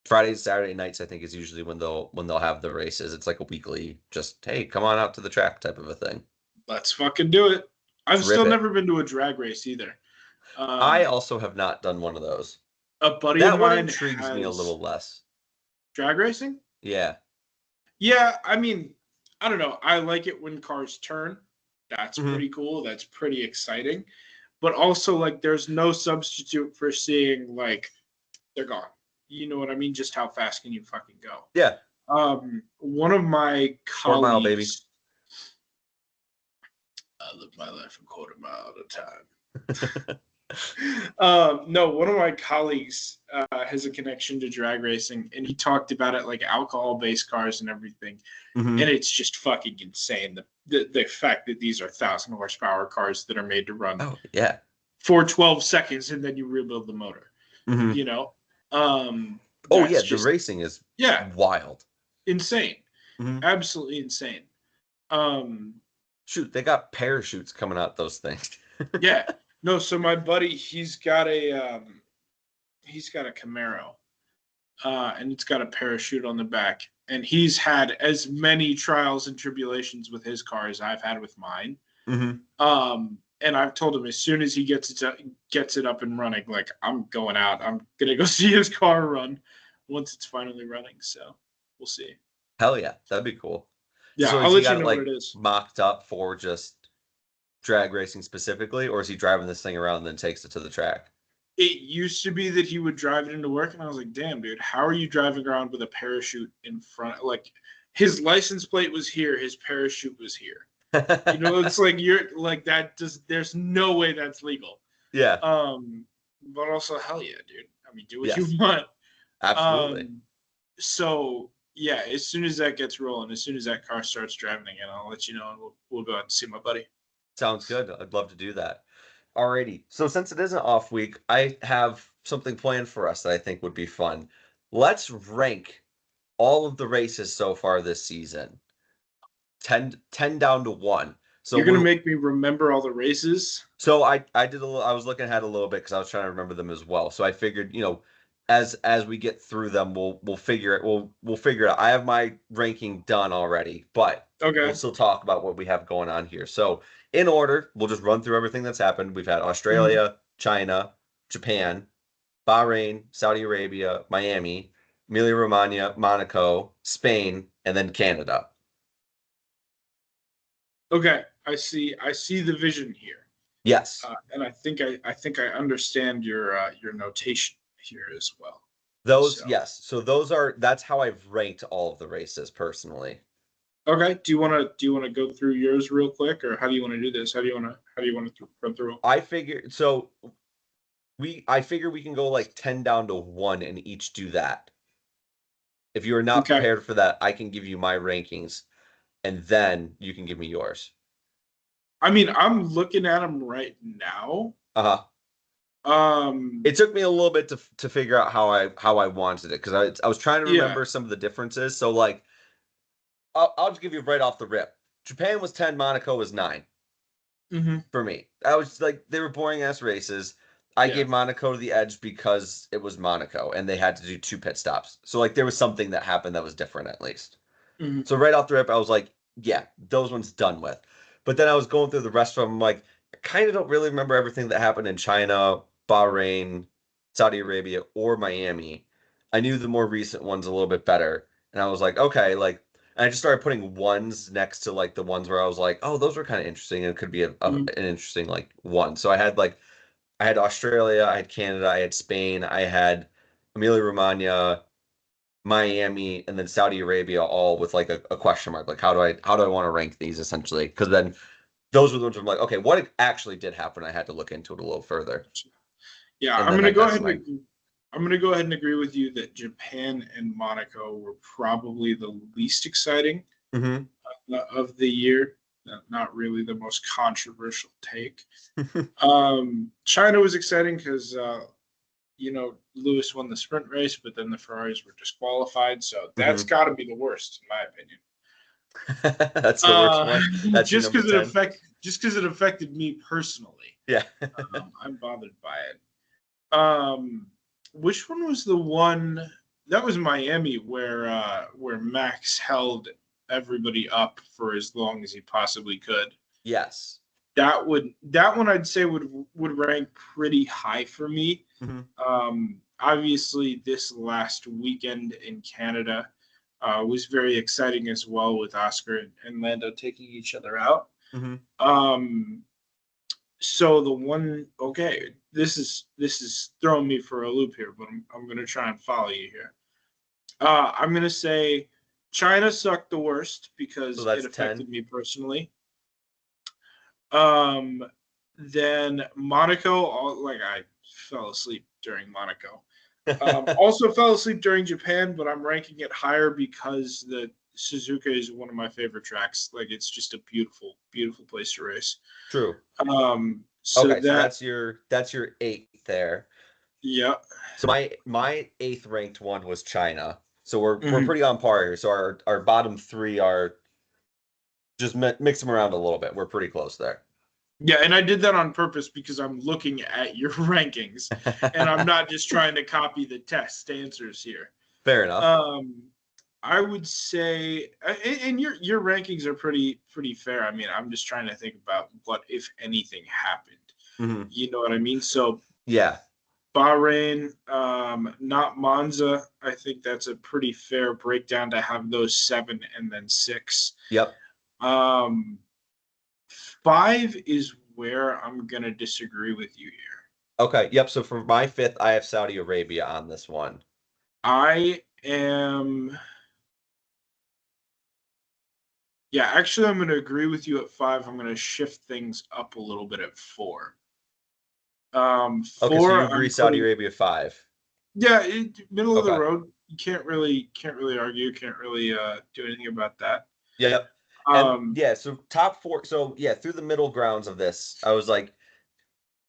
Fridays, Saturday nights, I think, is usually when they'll have the races. It's like a weekly, just hey, come on out to the track type of a thing. Let's fucking do it. I've still never been to a drag race either. I also have not done one of those. A buddy of mine intrigues me a little less. Drag racing? Yeah. Yeah, I mean, I don't know. I like it when cars turn. That's pretty cool. That's pretty exciting. But also, like, there's no substitute for seeing, like, they're gone. You know what I mean? Just how fast can you fucking go? Yeah. One of my colleagues. 4 mile, baby. I live my life a quarter mile at a time. No, one of my colleagues has a connection to drag racing, and he talked about it like alcohol-based cars and everything, and it's just fucking insane. The fact that these are 1,000 horsepower cars that are made to run for 12 seconds, and then you rebuild the motor. You know. The racing is wild, insane, absolutely insane. Shoot, they got parachutes coming out those things. Yeah. No, so my buddy, he's got a Camaro, and it's got a parachute on the back, and he's had as many trials and tribulations with his car as I've had with mine. And I've told him as soon as he gets it up and running, like, I'm going out. I'm gonna go see his car run once it's finally running. So we'll see. Hell yeah, that'd be cool. Yeah, so I'll let you know what it is. Mocked up for just drag racing specifically, or is he driving this thing around and then takes it to the track? It used to be that he would drive it into work, and I was like, damn, dude, how are you driving around with a parachute in front? Like, his license plate was here, his parachute was here. You know, it's like, you're like, there's no way that's legal. Yeah. But also, hell yeah, dude. I mean, do what you want. Absolutely. So yeah, as soon as that gets rolling, as soon as that car starts driving again, I'll let you know, and we'll go out and see my buddy. Sounds good. I'd love to do that. Alrighty. So since it is an off week, I have something planned for us that I think would be fun. Let's rank all of the races so far this season. 10 down to 1. So you're gonna make me remember all the races. So I was looking ahead a little bit because I was trying to remember them as well. So I figured, as we get through them, we'll figure it. We'll figure it out. I have my ranking done already, but we'll Okay. still talk about what we have going on here. So in order, we'll just run through everything that's happened. We've had Mhm. Australia, China, Japan, Bahrain, Saudi Arabia, Miami, Emilia Romagna, Monaco, Spain, and then Canada. Okay. I see the vision here. Yes. And I think I understand your notation here as well. Those, So yes. So that's how I've ranked all of the races personally. okay, do you want to go through yours real quick, or how do you want to do this? How do you want to run through? I figure so I figure we can go like 10 down to 1 and each do that. If you are not Okay. prepared for that, I can give you my rankings and then you can give me yours. I mean, I'm looking at them right now. Uh-huh. Um, It took me a little bit to figure out how I wanted it because I was trying to yeah. remember some of the differences. So like I'll just give you right off the rip. Japan was 10, Monaco was 9 Hmm. for me. I was like they were boring ass races. I Yeah. gave Monaco the edge because it was Monaco and they had to do 2 pit stops. So like there was something that happened that was different at least. Hmm. So right off the rip, I was like, yeah, those ones done with. But then I was going through the rest of them, I'm like, I kind of don't really remember everything that happened in China, Bahrain, Saudi Arabia, or Miami. I knew the more recent ones a little bit better. And I was like, okay, like, and I just started putting ones next to like the ones where I was like, oh, those were kind of interesting and it could be Hmm. an interesting like one. So I had Australia, I had Canada, I had Spain, I had Emilia Romagna, Miami, and then Saudi Arabia, all with like a question mark. Like, how do I want to rank these essentially? Because then those were the ones where I'm like, okay, what actually did happen? I had to look into it a little further, Yeah. and I'm then gonna I go got to ahead and my I'm gonna go ahead and agree with you that Japan and Monaco were probably the least exciting hmm of the year. Not really the most controversial take. China was exciting because Lewis won the sprint race, but then the Ferraris were disqualified. So that's hmm got to be the worst, in my opinion. That's the worst one. That's your Just number because it 10. affected me personally, Yeah. I'm bothered by it. Um, which one was the one that was Miami where Max held everybody up for as long as he possibly could? Yes. That one I'd say would rank pretty high for me. hmm Obviously, this last weekend in Canada was very exciting as well, with Oscar and Lando taking each other out. hmm Um, so the one, okay, this is throwing me for a loop here, but I'm gonna try and follow you here. I'm gonna say China sucked the worst So because it that's affected 10. me personally. Um, then Monaco, like I fell asleep during Monaco. Also fell asleep during Japan, but I'm ranking it higher because the Suzuka is one of my favorite tracks. Like it's just a beautiful, beautiful place to race. True. So Okay, so that, that's your 8th there. yeah. So my 8th ranked one was China. So we're Mhm. pretty on par here. So our bottom 3 are just mix them around a little bit. We're pretty close there. Yeah, and I did that on purpose because I'm looking at your rankings, and I'm not just trying to copy the test answers here. Fair enough. Um, I would say, and your rankings are pretty fair. I mean, I'm just trying to think about what, if anything, happened. hmm You know what I mean? So Yeah. Bahrain, not Monza. I think that's a pretty fair breakdown to have those 7 and then 6. Yep. Um, 5 is where I'm gonna disagree with you here. Okay. Yep. So for my 5th, I have Saudi Arabia on this one. I am, yeah, actually, I'm going to agree with you at 5. I'm going to shift things up a little bit at 4. Okay. So you 4, agree I'm Saudi putting, Arabia 5. yeah, middle of the Okay. road. You can't really argue, can't really do anything about that. Yep. And Um, yeah, so top 4. So yeah, through the middle grounds of this, I was like,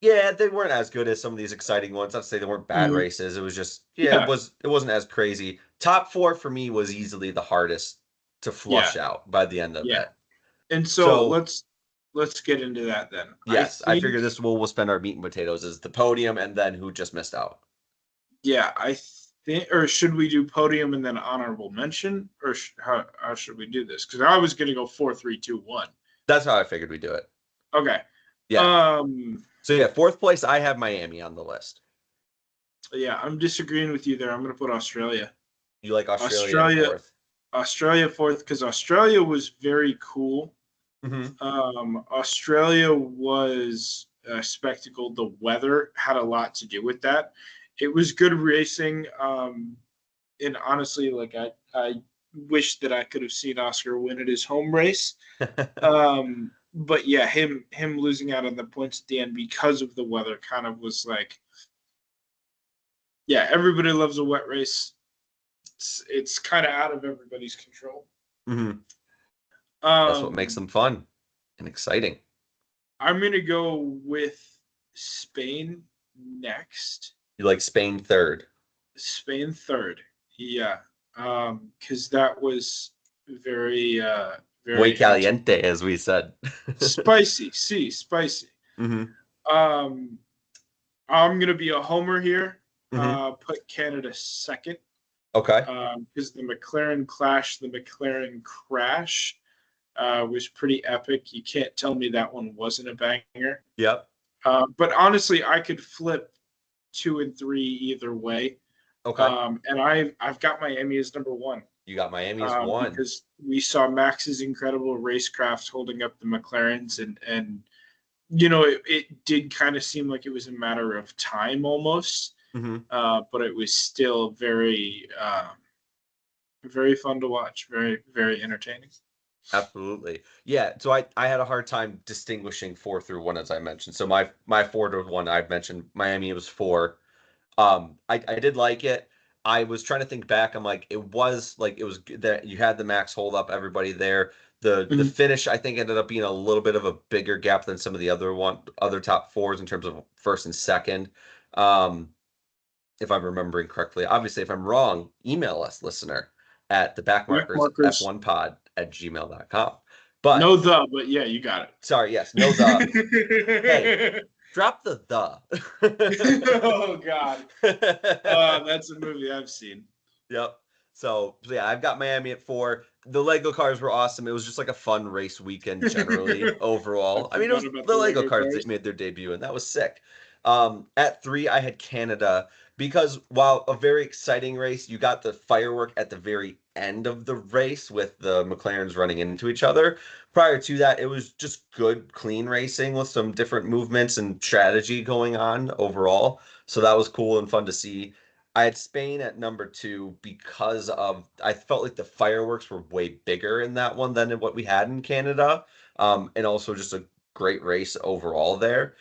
yeah, they weren't as good as some of these exciting ones. Not to say they weren't bad mhm, races. It was just, yeah, yeah, it wasn't as crazy. Top 4 for me was easily the hardest to yeah, flush out by the end of yeah. it. And so So let's get into that then. I yes, I think figure this will we'll spend our meat and potatoes is the podium and then who just missed out. Yeah, I think, or should we do podium and then honorable mention, or how should we do this? Because I was gonna go 4-3-2-1. That's how I figured we'd do it. Okay. Yeah. So yeah, fourth place, I have Miami on the list. Yeah, I'm disagreeing with you there. I'm gonna put Australia. You like Australia in Australia, fourth? Australia fourth because Australia was very cool. Mm-hmm. Australia was a spectacle. The weather had a lot to do with that. It was good racing. And honestly, like I wish that I could have seen Oscar win at his home race. But yeah, him losing out on the points at the end because of the weather kind of was like, yeah, everybody loves a wet race. It's kind of out of everybody's control. Mm-hmm. That's what makes them fun and exciting. I'm gonna go with Spain next. You like Spain third? Spain third. Yeah. Because that was very Muy very caliente, as we said. spicy. See, spicy. Mm-hmm. Um, I'm gonna be a homer here. Mm-hmm. Put Canada second. Okay. Because the McLaren clash, the McLaren crash, was pretty epic. You can't tell me that one wasn't a banger. Yep. But honestly, I could flip 2 and 3 either way. Okay. And I've got Miami as number one. You got Miami as one. Because we saw Max's incredible racecraft holding up the McLarens, and it did kind of seem like it was a matter of time almost. Mm-hmm. But it was still very, very fun to watch. Very, very entertaining. Absolutely. Yeah. So I had a hard time distinguishing 4 through 1, as I mentioned. So my 4 to 1, I've mentioned Miami was 4. I did like it. I was trying to think back. I'm like, it was that you had the max hold up everybody there. The finish, I think, ended up being a little bit of a bigger gap than some of the other top fours in terms of first and second. If I'm remembering correctly. Obviously, if I'm wrong, email us, listener, at the backmarkers f1pod at gmail.com. But no but yeah, you got it. Sorry, yes, no the. Hey, drop the. Oh God, that's a movie I've seen. Yep. So yeah, I've got Miami at 4. The Lego cars were awesome. It was just like a fun race weekend generally overall. I mean, it was the Lego cars that made their debut, and that was sick. At 3, I had Canada because while a very exciting race, you got the firework at the very end of the race with the McLarens running into each other. Prior to that, it was just good, clean racing with some different movements and strategy going on overall. So that was cool and fun to see. I had Spain at number 2 because I felt like the fireworks were way bigger in that one than in what we had in Canada. And also just a great race overall there.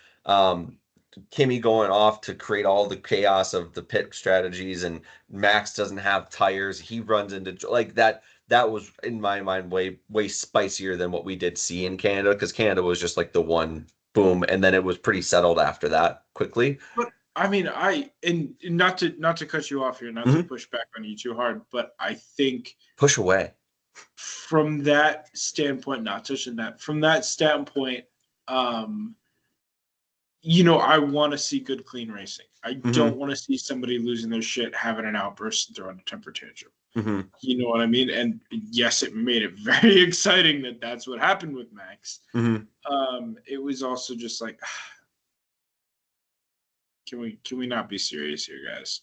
Kimmy going off to create all the chaos of the pit strategies, and Max doesn't have tires. He runs into like that. That was in my mind way spicier than what we did see in Canada, because Canada was just like the one boom, and then it was pretty settled after that quickly. But I mean, and not to cut you off here, not to push back on you too hard, but I think push away from that standpoint, not touching that. From that standpoint, I want to see good, clean racing. I don't want to see somebody losing their shit, having an outburst, and throwing a temper tantrum. You know what I mean? And yes, it made it very exciting that that's what happened with Max. It was also just like, can we not be serious here, guys?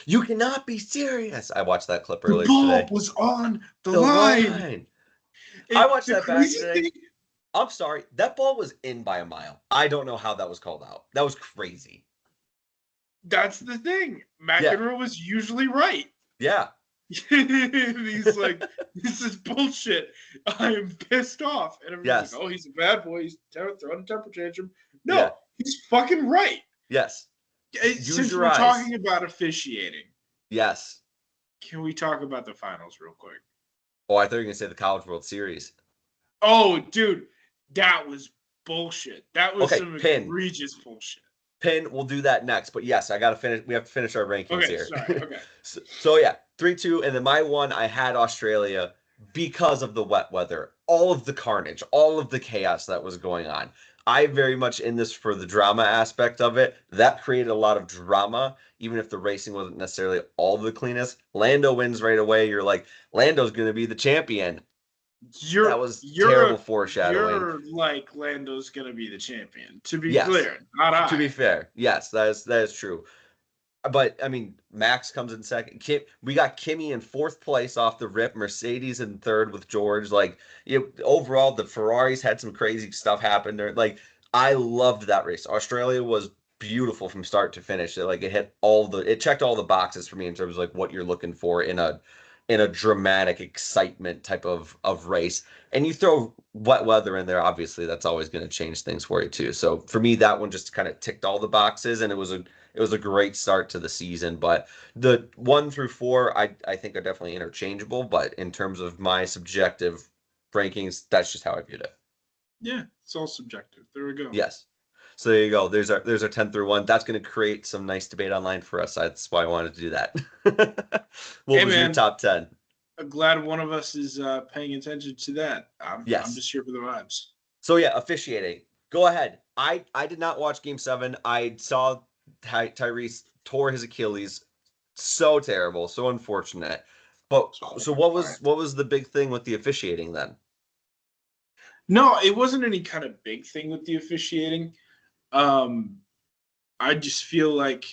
You cannot be serious. I watched that clip earlier today. The ball was on the line. I watched that back today. I'm sorry. That ball was in by a mile. I don't know how that was called out. That was crazy. That's the thing. McEnroe was usually right. Yeah. He's like, this is bullshit. I am pissed off. And everyone's like, oh, he's a bad boy. He's throwing a temper tantrum. No, he's fucking right. Yes. Since we're talking about officiating. Yes. Can we talk about the finals real quick? Oh, I thought you were going to say the College World Series. Oh, dude. That was bullshit. That was some egregious bullshit. Pin, we'll do that next. But yes, I got to finish. We have to finish our rankings here. Sorry. Okay. So yeah, 3-2. And then my 1, I had Australia because of the wet weather, all of the carnage, all of the chaos that was going on. I very much in this for the drama aspect of it. That created a lot of drama, even if the racing wasn't necessarily all the cleanest. Lando wins right away. You're like, Lando's going to be the champion. That was terrible foreshadowing. You're like Lando's gonna be the champion. To be Yes. clear, not To be I. fair, yes, that is true. But I mean, Max comes in second. We got Kimmy in fourth place off the rip. Mercedes in third with George. Like, overall, the Ferraris had some crazy stuff happen there. Like, I loved that race. Australia was beautiful from start to finish. It checked all the boxes for me in terms of like what you're looking for in a dramatic excitement type of race. And you throw wet weather in there, obviously that's always going to change things for you too. So for me, that one just kind of ticked all the boxes, and it was a great start to the season. But the 1 through 4, I think are definitely interchangeable. But in terms of my subjective rankings, that's just how I viewed it. Yeah, it's all subjective. There we go. Yes. So there you go. There's our 10 through 1. That's going to create some nice debate online for us. That's why I wanted to do that. What Hey was your man, top 10? I'm glad one of us is paying attention to that. I'm Yes. just here for the vibes. So yeah, officiating. Go ahead. I did not watch Game 7. I saw Tyrese tore his Achilles. So terrible, so unfortunate. But So so what was the big thing with the officiating then? no, it wasn't any kind of big thing with the officiating. Um, I just feel like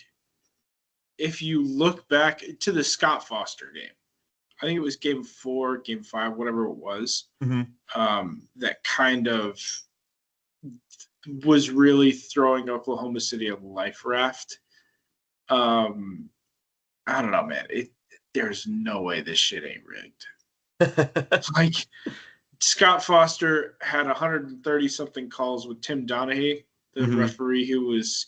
if you look back to the Scott Foster game, I think it was game 4, game 5, whatever it was, that kind of was really throwing Oklahoma City a life raft. Um, I don't know, man. There's no way this shit ain't rigged. Like Scott Foster had 130 something calls with Tim Donaghy, the referee who was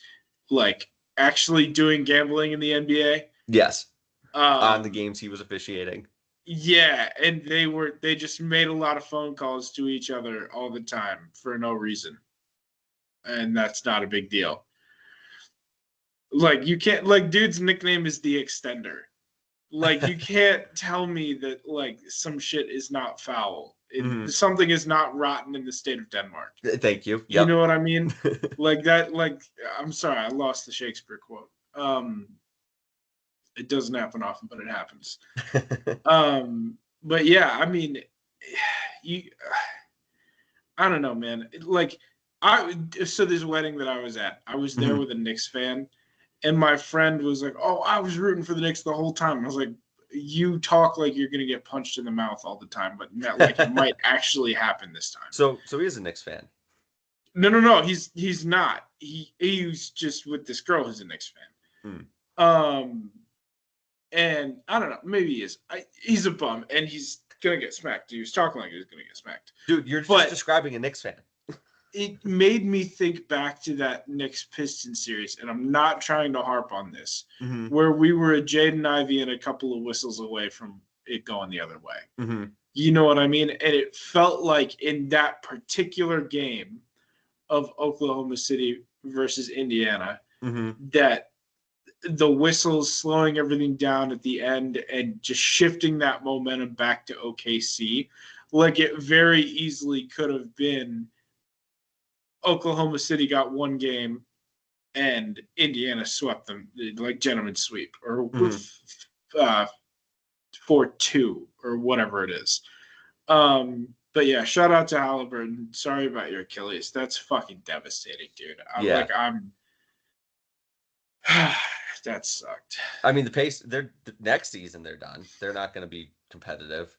like actually doing gambling in the NBA. Yes. On the games he was officiating. Yeah, and they just made a lot of phone calls to each other all the time for no reason. And that's not a big deal. Like you can't like dude's nickname is the extender. Like you can't tell me that like some shit is not foul. Something is not rotten in the state of Denmark. Thank you. You Yep. know what I mean? Like that. Like I'm sorry, I lost the Shakespeare quote. It doesn't happen often, but it happens. But yeah, I mean, you. I don't know, man. Like so this wedding that I was at, I was there with a Knicks fan, and my friend was like, "Oh, I was rooting for the Knicks the whole time." I was like, "You talk like you're gonna get punched in the mouth all the time, but not, like it might actually happen this time." So he is a Knicks fan. No. He's not. He's just with this girl who's a Knicks fan. And I don't know. Maybe he is. He's a bum, and he's gonna get smacked. He was talking like he was gonna get smacked. Dude, you're just describing a Knicks fan. It made me think back to that Knicks Pistons series, and I'm not trying to harp on this, where we were a Jaden Ivey and a couple of whistles away from it going the other way. You know what I mean? And it felt like in that particular game of Oklahoma City versus Indiana, that the whistles slowing everything down at the end and just shifting that momentum back to OKC, like it very easily could have been Oklahoma City got one game and Indiana swept them, like gentleman's sweep, or 4-2 or whatever it is. But yeah, shout out to Halliburton. Sorry about your Achilles. That's fucking devastating, dude. That sucked. I mean, the next season they're done. They're not going to be competitive.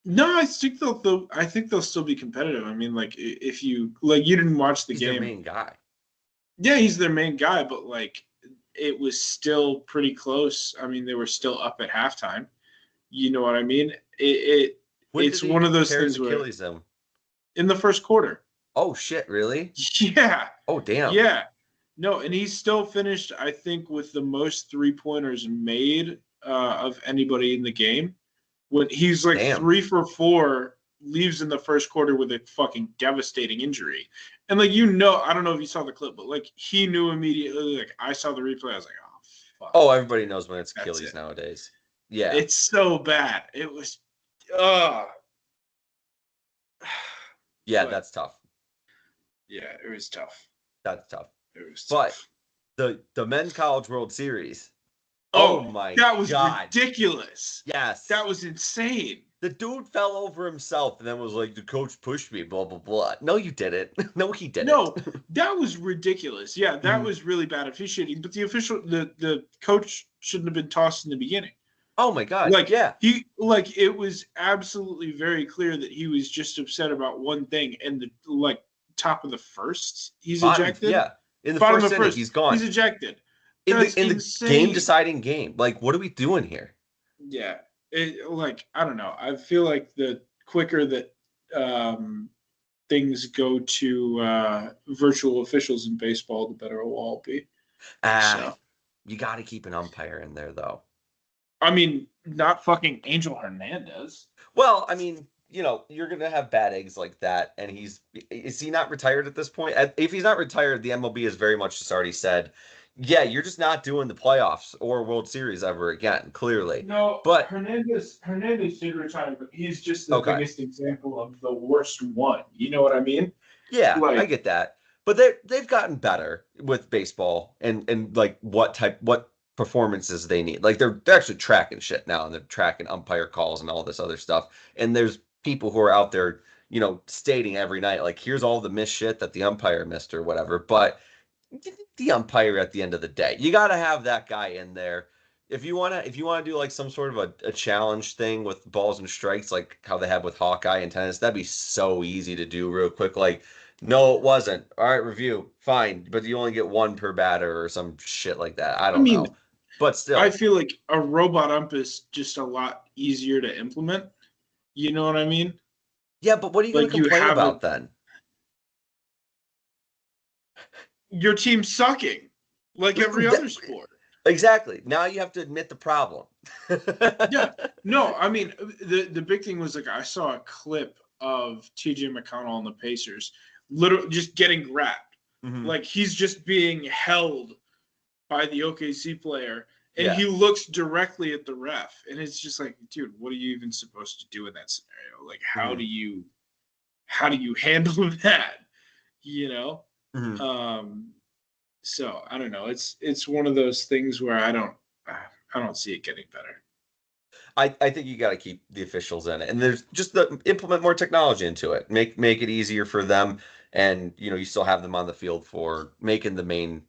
No, I think they'll still be competitive. I mean, like if you like, you didn't watch the game. He's their main guy. Yeah, he's their main guy, but like it was still pretty close. I mean, they were still up at halftime. You know what I mean? It's one of those things where in the first quarter. Oh shit! Really? Yeah. Oh damn. Yeah. No, and he's still finished, I think, with the most 3-pointers made of anybody in the game. When he's like 3 for 4, leaves in the first quarter with a fucking devastating injury. And like, I don't know if you saw the clip, but like he knew immediately, like I saw the replay, I was like, oh fuck. Oh, everybody knows when it's Achilles nowadays. Yeah. It's so bad. It was yeah, that's tough. Yeah, it was tough. That's tough. It was But tough. the Men's College World Series. Oh Oh, my that was God. ridiculous. Yes. That was insane. The dude fell over himself and then was like, the coach pushed me, blah, blah, blah. No, you didn't. No, he didn't. No, that was ridiculous. Yeah, that was really bad officiating. But the coach shouldn't have been tossed in the beginning. Oh my God. Yeah. It was absolutely very clear that he was just upset about one thing. And the top of the first, he's Bottom, ejected. yeah. In the Bottom first of the inning, first, he's gone. he's ejected. In That's the game insane. deciding game. Like, what are we doing here? Yeah, I don't know. I feel like the quicker that things go to virtual officials in baseball, the better it will all be. So, You got to keep an umpire in there, though. I mean, not fucking Angel Hernandez. Well, I mean, you're gonna have bad eggs like that, and is he not retired at this point? If he's not retired, the MLB has very much just already said, yeah, you're just not doing the playoffs or World Series ever again, clearly. No, But Hernandez did retire, but he's just the okay, biggest example of the worst one. You know what I mean? yeah, I Like, get that. But they've gotten better with baseball and like what performances they need. Like they're actually tracking shit now, and they're tracking umpire calls and all this other stuff. And there's people who are out there, stating every night like, here's all the missed shit that the umpire missed or whatever. But the umpire at the end of the day, you got to have that guy in there. If you want to do like some sort of a challenge thing with balls and strikes, like how they have with Hawkeye and tennis, that'd be so easy to do real quick. Like, no, it wasn't. All right, review, fine, but you only get one per batter or some shit like that. I I don't mean, know, but I still, feel like a robot ump is just a lot easier to implement. You know what I mean? yeah. But what are you going to Like you complain have about then? your team sucking, like every other sport. Exactly. Now you have to admit the problem. Yeah. No, I mean the big thing was like I saw a clip of TJ McConnell on the Pacers, literally just getting grabbed. Mhm. Like he's just being held by the OKC player, and Yeah. he looks directly at the ref, and it's just like, dude, what are you even supposed to do in that scenario? Like, how Mhm. do you handle that? You know. Mhm. So I don't know. It's one of those things where I don't see it getting better. I think you got to keep the officials in it, and there's just the implement more technology into it. Make it easier for them, and you still have them on the field for making the main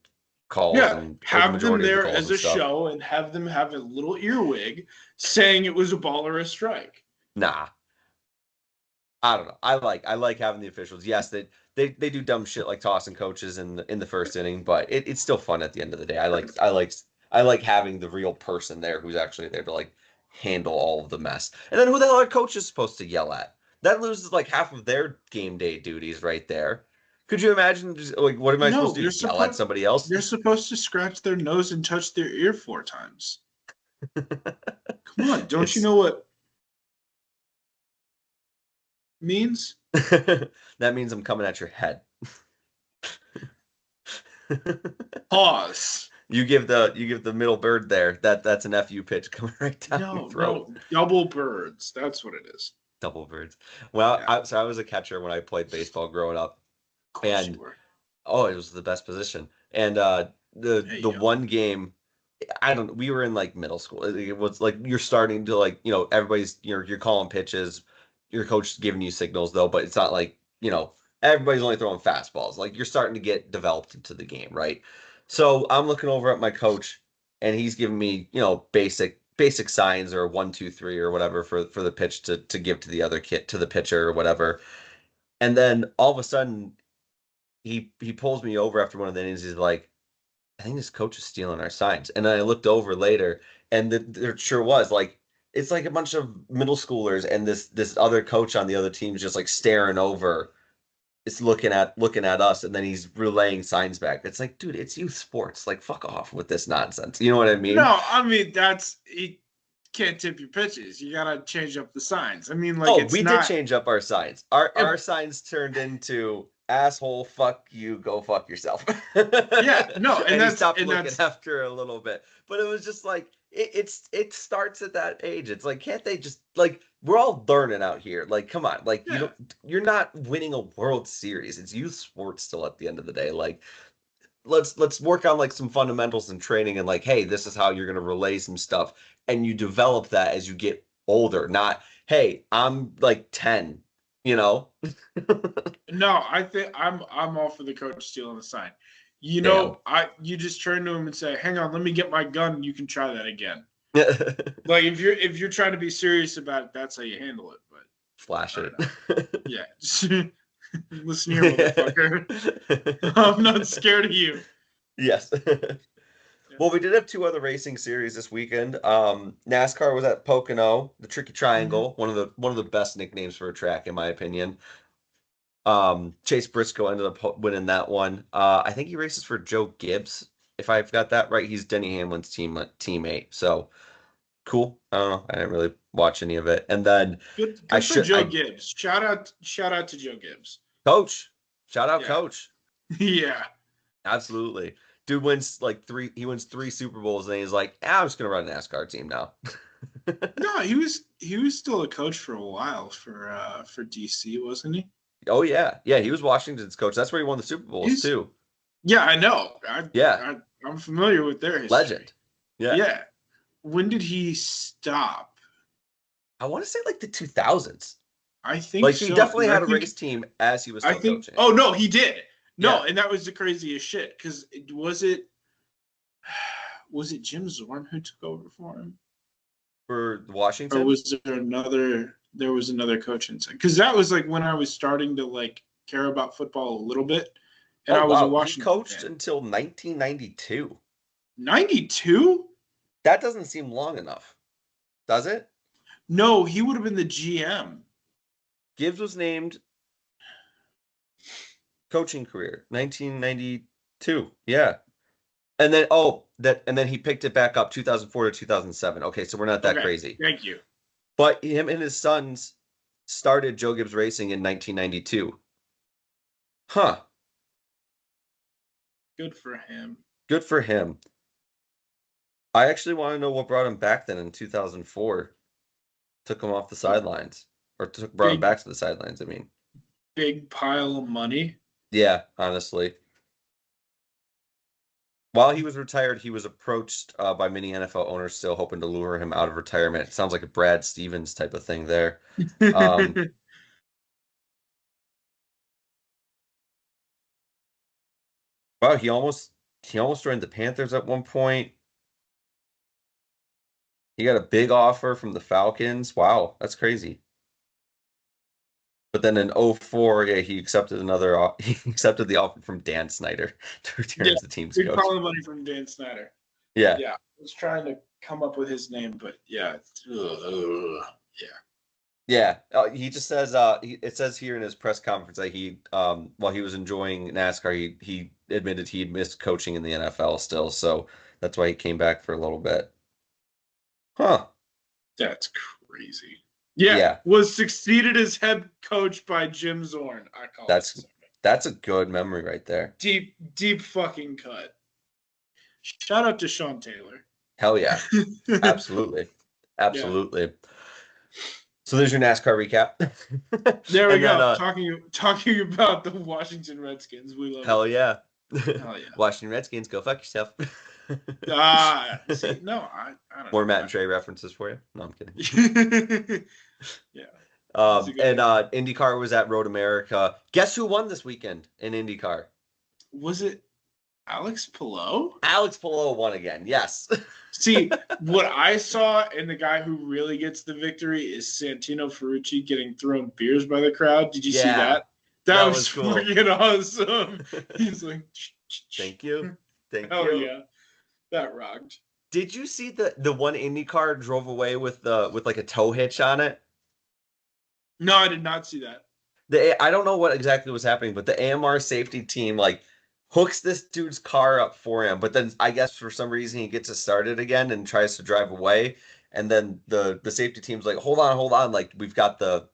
calls Yeah, and or the have them majority of the there calls as and a stuff. show and have them have a little earwig saying it was a ball or a strike. Nah, I don't know. I like having the officials. Yes, they do dumb shit like tossing coaches in the first inning, but it's still fun at the end of the day. I like having the real person there who's actually there to like handle all of the mess. And then who the hell are coaches supposed to yell at? That loses like half of their game day duties right there. Could you imagine just like what am I supposed No, to do? Yell at somebody else? they're supposed to scratch their nose and touch their ear 4 times. Come on, don't you It's know what means? that means I'm coming at your head. Pause. You give the middle bird there. That's an FU pitch coming right down your throat. No, double birds. That's what it is. Double birds. Well, Yeah, I was a catcher when I played baseball growing up, of course you and were. oh, it was the best position. And the Hey the yo. one game, I don't. We were in like middle school. It was like you're starting to like everybody's you're calling pitches, your coach is giving you signals though, but it's not like everybody's only throwing fastballs. Like you're starting to get developed into the game, right? So I'm looking over at my coach, and he's giving me basic signs or 1 2 3 or whatever for the pitch to give to the other kid to the pitcher or whatever. And then all of a sudden he pulls me over after one of the innings. He's like, I think this coach is stealing our signs. And then I looked over later, and there sure was like it's like a bunch of middle schoolers, and this other coach on the other team is just like staring over. It's looking at us, and then he's relaying signs back. It's like, dude, it's youth sports. Like, fuck off with this nonsense. You know what I mean? No, I mean you can't tip your pitches. You gotta change up the signs. I mean, like Oh, it's we did not. change up our signs. Our It, signs turned into asshole, fuck you, go fuck yourself. yeah, no, And he stopped looking after a little bit. But it was just like it starts at that age. It's like, can't they just like we're all learning out here? Like, come on, like Yeah. you're not winning a World Series. It's youth sports still at the end of the day. Like, let's work on like some fundamentals and training and like, hey, this is how you're gonna relay some stuff, and you develop that as you get older. Not, hey, I'm like 10, you know? No, I think I'm all for the coach stealing the sign. Damn. You just turn to him and say, "Hang on, let me get my gun. You can try that again." Like if you're trying to be serious about it, that's how you handle it. But Flash I it. don't know. Yeah, listen here, motherfucker. I'm not scared of you. Yes. Yeah. Well, we did have two other racing series this weekend. NASCAR was at Pocono, the Tricky Mm-hmm. Triangle, one of the best nicknames for a track, in my opinion. Chase Briscoe ended up winning that one. I think he races for Joe Gibbs, if I've got that right. He's Denny Hamlin's teammate. So cool. I don't know. I didn't really watch any of it. And then Good for Joe I Gibbs. Shout out to Joe Gibbs. coach. Shout out Yeah, coach. yeah. Absolutely. Dude wins like he wins three Super Bowls and he's like, I'm just gonna run a NASCAR team now. No, he was still a coach for a while for DC, wasn't he? Oh yeah. Yeah, he was Washington's coach. That's where he won the Super Bowls He's too. Yeah, I know. Yeah. I'm familiar with their history. Legend. Yeah. Yeah. When did he stop? I want to say like the 2000s. I think Like he so. definitely Because had a race team as he was I still think, coaching. oh no, he did. No, Yeah. and that was the craziest shit. Because was it Jim Zorn who took over for him? For Or Washington? was there was another coach inside? Because that was like when I was starting to like care about football a little bit. And Oh I was a wow. He Washington coached fan. until 1992. 92? That doesn't seem long enough. Does it? No, he would have been the GM. Gibbs was named coaching career 1992. Yeah. And then and then he picked it back up 2004 to 2007. Okay, so we're not that Okay, crazy. thank you. But him and his sons started Joe Gibbs Racing in 1992. Huh. Good for him. Good for him. I actually want to know what brought him back then in 2004. Took him off the sidelines or brought him Big back to the sidelines, I mean. big pile of money. Yeah, honestly. While he was retired, he was approached by many NFL owners still hoping to lure him out of retirement. It sounds like a Brad Stevens type of thing there. Um, wow, he almost joined the Panthers at one point. He got a big offer from the Falcons. Wow, that's crazy. But then in '04, yeah, he accepted he accepted the offer from Dan Snyder to return Yeah, as the team's big coach. pile of money from Dan Snyder. Yeah. Yeah, I was trying to come up with his name, but yeah, yeah. Yeah, he just says it says here in his press conference that he while he was enjoying NASCAR, he admitted he'd missed coaching in the NFL still, so that's why he came back for a little bit. Huh. That's crazy. Yeah, Yeah, was succeeded as head coach by Jim Zorn. I call it that's that's a good memory right there. deep fucking cut. Shout out to Sean Taylor. Hell yeah. Absolutely. Yeah. Absolutely. So there's your NASCAR recap. There we And then go. Talking about the Washington Redskins. We love hell it. yeah. Hell yeah. Washington Redskins, go fuck yourself. See, no, I don't More know. Matt and Trey references for you. No, I'm kidding. Yeah. And IndyCar was at Road America. Guess who won this weekend in IndyCar? Was it Alex Pillow? Alex Palou won again. Yes. See, what I saw, and the guy who really gets the victory is Santino Ferrucci getting thrown beers by the crowd. Did you see Yeah, that? That that was was cool. freaking awesome. He's like, Thank you. Thank hell you. yeah, that rocked. Did you see the one IndyCar drove away with like a tow hitch on it? No, I did not see that. I don't know what exactly was happening, but the AMR safety team like hooks this dude's car up for him, but then I guess for some reason he gets it started again and tries to drive away, and then the safety team's like, hold on, like we've got the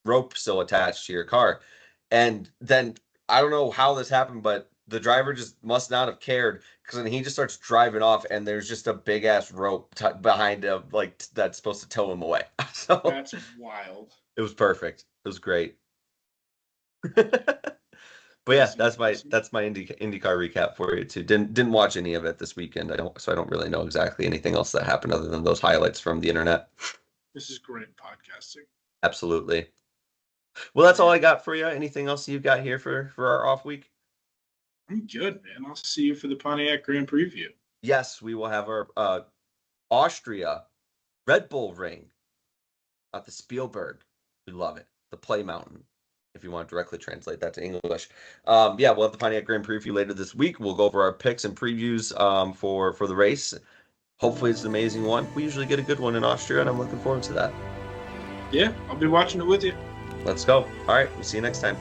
rope still attached to your car, and then I don't know how this happened, but the driver just must not have cared because then he just starts driving off, and there's just a big ass rope behind him, like that's supposed to tow him away. So That's wild. it was perfect. It was great. But yeah, that's my IndyCar recap for you too. Didn't watch any of it this weekend. I don't really know exactly anything else that happened other than those highlights from the internet. This is great podcasting. Absolutely. Well, that's all I got for you. Anything else you've got here for our off week? I'm good, man. I'll see you for the Pontiac Grand Preview. Yes, we will have our Austria Red Bull Ring at the Spielberg. We love it. The Play Mountain, if you want to directly translate that to English. Yeah, we'll have the Pontiac Grand Preview later this week. We'll go over our picks and previews for the race. Hopefully it's an amazing one. We usually get a good one in Austria, and I'm looking forward to that. Yeah, I'll be watching it with you. Let's go. All right, we'll see you next time.